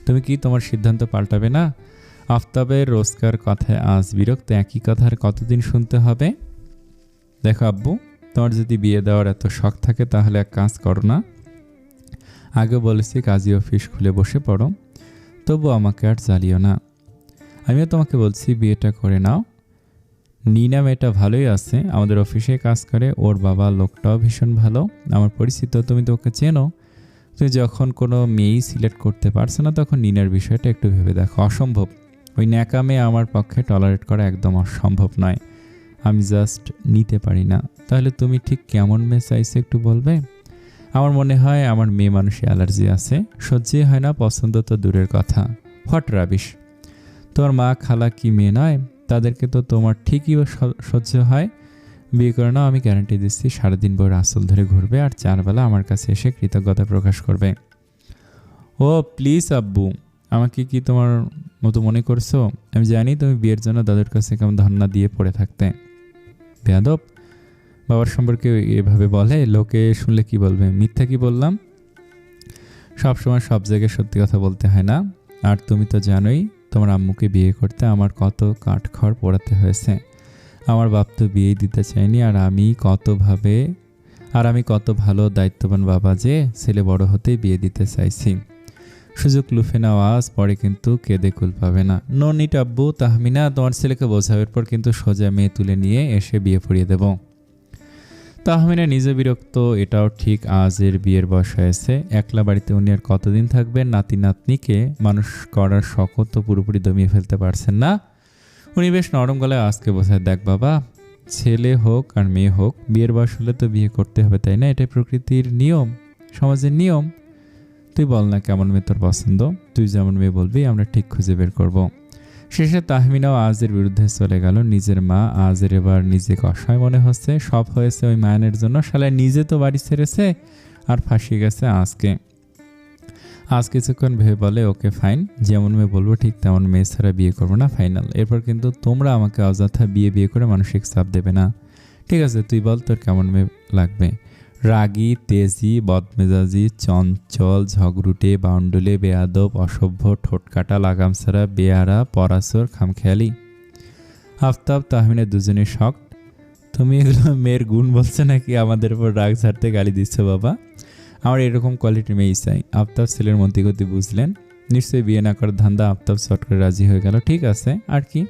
তুমি কি তোমার সিদ্ধান্ত পাল্টাবে না? আফতাবের রোজকার কথায় আজ বিরক্ত, একই কথার কতদিন শুনতে হবে? দেখো আব্বু, তোমার যদি বিয়ে দেওয়ার এত শখ থাকে তাহলে এক কাজ করো না। আগে বলেছি কাজী অফিস খুলে বসে পড়ো, তবু আমাকে আর জ্বালিও না। আমিও তোমাকে বলছি বিয়েটা করে নাও। নীনা মেয়েটা ভালোই আছে, আমাদের অফিসে কাজ করে, ওর বাবা লোকটাও ভীষণ ভালো, আমার পরিচিত, তুমি তো ওকে চেনো। তুমি যখন কোনো মেয়েই সিলেক্ট করতে পারছো না তখন নীনার বিষয়টা একটু ভেবে দেখো। অসম্ভব, ওই ন্যাকা মেয়ে আমার পক্ষে টলারেট করা একদম অসম্ভব নয়। আমি জাস্ট নিতে পারি না। তাহলে তুমি ঠিক কেমন মেয়ে চাইছো একটু বলবে? আমার মনে হয় আমার মেয়ে মানুষে অ্যালার্জি আছে, সহ্যই হয় না, পছন্দ তো দূরের কথা। What rubbish! তোমার মা খালা কি মেয়ে নয়? তাদেরকে তো তোমার ঠিকই সহ্য হয়। বিয়ে করে নাও, আমি গ্যারান্টি দিচ্ছি সারাদিন বউয়ের আসল ধরে ঘুরবে আর 4 বেলা আমার কাছে এসে কৃতজ্ঞতা প্রকাশ করবে। ও প্লিজ আব্বু, আমাকে কি তোমার মতো মনে করছো? আমি জানি তুমি বিয়ের জন্য দাদুর কাছে কেমন ধন্না দিয়ে পড়ে থাকতে। বেয়াদব, বাবার সম্পর্কে এভাবে বলে, লোকে শুনলে কি বলবে? মিথ্যা কি বললাম? সবসময় সব জায়গায় সত্যি কথা বলতে হয় না। আর তুমি তো জানোই তোমার আম্মুকে বিয়ে করতে আমার কত কাঠখড় পোড়াতে হয়েছে। আমার বাপ তো বিয়েই দিতে চাইনি, আর আমি কত ভালো দায়িত্ববান বাবা যে ছেলে বড় হতেই বিয়ে দিতে চাইছি। সুযোগ লুফে নেওয়া আজ, পরে কিন্তু কেঁদে কুল পাবে না। নো নিট আব্বু, তাহমিনা তোমার ছেলেকে বোঝাবের পর কিন্তু সোজা মেয়ে তুলে নিয়ে এসে বিয়ে পড়িয়ে দেব। তাহমিনা নিজে বিরক্ত, এটাও ঠিক। আজের বিয়ের বয়স হয়েছে, একলা বাড়িতে উনি আর কতদিন থাকবেন? নাতি নাতনিকে মানুষ করার শখও তো পুরোপুরি দমিয়ে ফেলতে পারছেন না। উনি বেশ নরম গলায় আজকে বোঝায়, দেখ বাবা, ছেলে হোক আর মেয়ে হোক, বিয়ের বয়স হলে তো বিয়ে করতে হবে, তাই না? এটাই প্রকৃতির নিয়ম, সমাজের নিয়ম। তুই বল না কেমন মেয়ে তোর পছন্দ, তুই যেমন মেয়ে বলবি আমরা ঠিক খুঁজে বের করব। শেষে তাহমিনাও আজের বিরুদ্ধে চলে গেল। নিজের মা আজের এবার নিজেকে অসহায় মনে হচ্ছে। সব হয়েছে ওই মায়ানের জন্য। শালা নিজে তো বাড়ি ছেড়েছে আর ফাঁসিয়ে গেছে আজকে। আজ কিছুক্ষণ ভেবে বলে, ওকে ফাইন, যেমন মেয়ে বলবো ঠিক তেমন মেয়ে ছাড়া বিয়ে করবো না, ফাইনাল। এরপর কিন্তু তোমরা আমাকে অযথা বিয়ে করে মানসিক চাপ দেবে না। ঠিক আছে, তুই বল তোর কেমন মেয়ে লাগবে? রাগী, তেজি, বদমেজাজি, চঞ্চল, ঝগড়ুটে, বাউন্ডুলে, বেয়াদব, অসভ্য, ঠোঁটকাটা, লাগাম ছাড়া, বেয়ারা, পরাশর, খামখেয়ালি। আফতাব, তাহমিনা দুজনে শখ। তুমি এগুলো মেয়ের গুণ বলছো নাকি আমাদের উপর রাগ ঝাড়তে গালি দিচ্ছ? বাবা, আমার এরকম কোয়ালিটির মেয়েই চাই। আফতাব ছেলের মধ্যে গতি বুঝলেন, নিশ্চয়ই বিয়ে না করার ধান্দা। আফতাব চট করে রাজি হয়ে গেল। ঠিক আছে, আর কি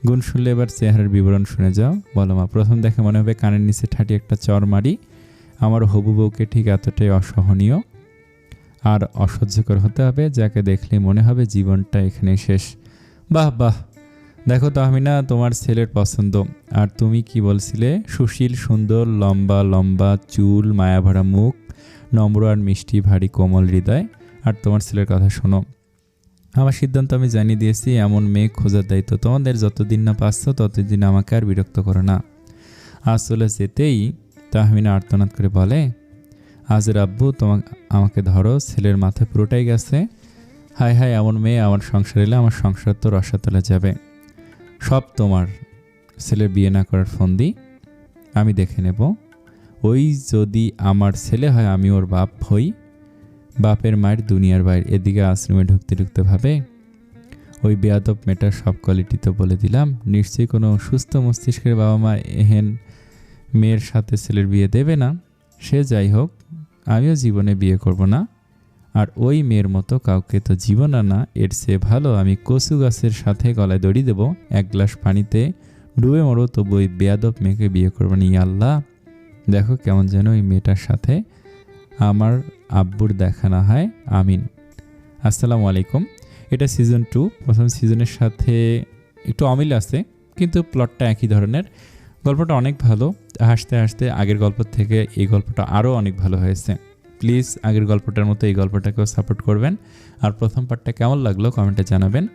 গুণ শুনলে এবার চেহারার বিবরণ শুনে যাও। বলো মা। প্রথম দেখে মনে হবে কানের নিচে ঠাটি একটা চর মারি। আমার হবু বউকে ঠিক এতটাই অসহনীয় আর অসহ্যকর হতে হবে যাকে দেখলে মনে হবে জীবনটা এখানে শেষ। বাহ বাহ, দেখো তাহমিনা, তোমার ছেলের পছন্দ। আর তুমি কি বলছিলে? সুশীল, সুন্দর, লম্বা লম্বা চুল, মায়াভরা মুখ, নম্র আর মিষ্টি, ভারী কোমল হৃদয়। আর তোমার ছেলের কথা শোনো, আমার সিদ্ধান্ত আমি জানিয়ে দিয়েছি, এমন মেয়ে খোঁজার দায়িত্ব তোমাদের। যতদিন না পাচ্ছ ততদিন আমাকে আর বিরক্ত করো না। আজ চলে যেতেই তাহমিনা আর্তনাদ করে বলে, আজের আব্বু আমাকে ধরো, ছেলের মাথায় পুরোটাই গেছে। হায় হায়, এমন মেয়ে আমার সংসার এলে আমার সংসার তো রসাতলে যাবে। সব তোমার। ছেলের বিয়ে না করার ফন্দি আমি দেখে নেব। ওই যদি আমার ছেলে হয় আমি ওর বাপ হই। বাপের মায়ের দুনিয়ার বাইরে। এদিকে আশ্রমে ঢুকতে ঢুকতে ভাবে, ওই বেয়াদব মেয়েটার সব কোয়ালিটি তো বলে দিলাম। নিশ্চয়ই কোনো সুস্থ মস্তিষ্কের বাবা মা এহেন মেয়ের সাথে ছেলের বিয়ে দেবে না। সে যাই হোক, আমিও জীবনে বিয়ে করব না। আর ওই মেয়ের মতো কাউকে তো জীবন না, এর চেয়ে ভালো আমি কচু গাছের সাথে গলায় দড়ি দেবো, এক গ্লাস পানিতে ডুবে মরো, তবু ওই বেয়াদব মেয়েকে বিয়ে করবো না। ইয়া আল্লাহ, দেখো কেমন যেন ওই মেয়েটার সাথে আমার আব্বুর দেখা না হয়, আমিন। আসসালামু আলাইকুম। এটা সিজন 2। প্রথম সিজনের সাথে একটু অমিল আছে, কিন্তু প্লটটা একই ধরনের। গল্পটা অনেক ভালো। হাসতে হাসতে আগের গল্প থেকে এই গল্পটা আরও অনেক ভালো হয়েছে। প্লিজ আগের গল্পটার মতো এই গল্পটাকেও সাপোর্ট করবেন। আর প্রথম পার্টটা কেমন লাগলো কমেন্টে জানাবেন।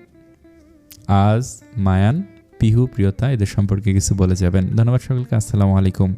আজ, মায়ান, পিহু, প্রিয়তা এদের সম্পর্কে কিছু বলে যাবেন। ধন্যবাদ সকলকে। আসসালামু আলাইকুম।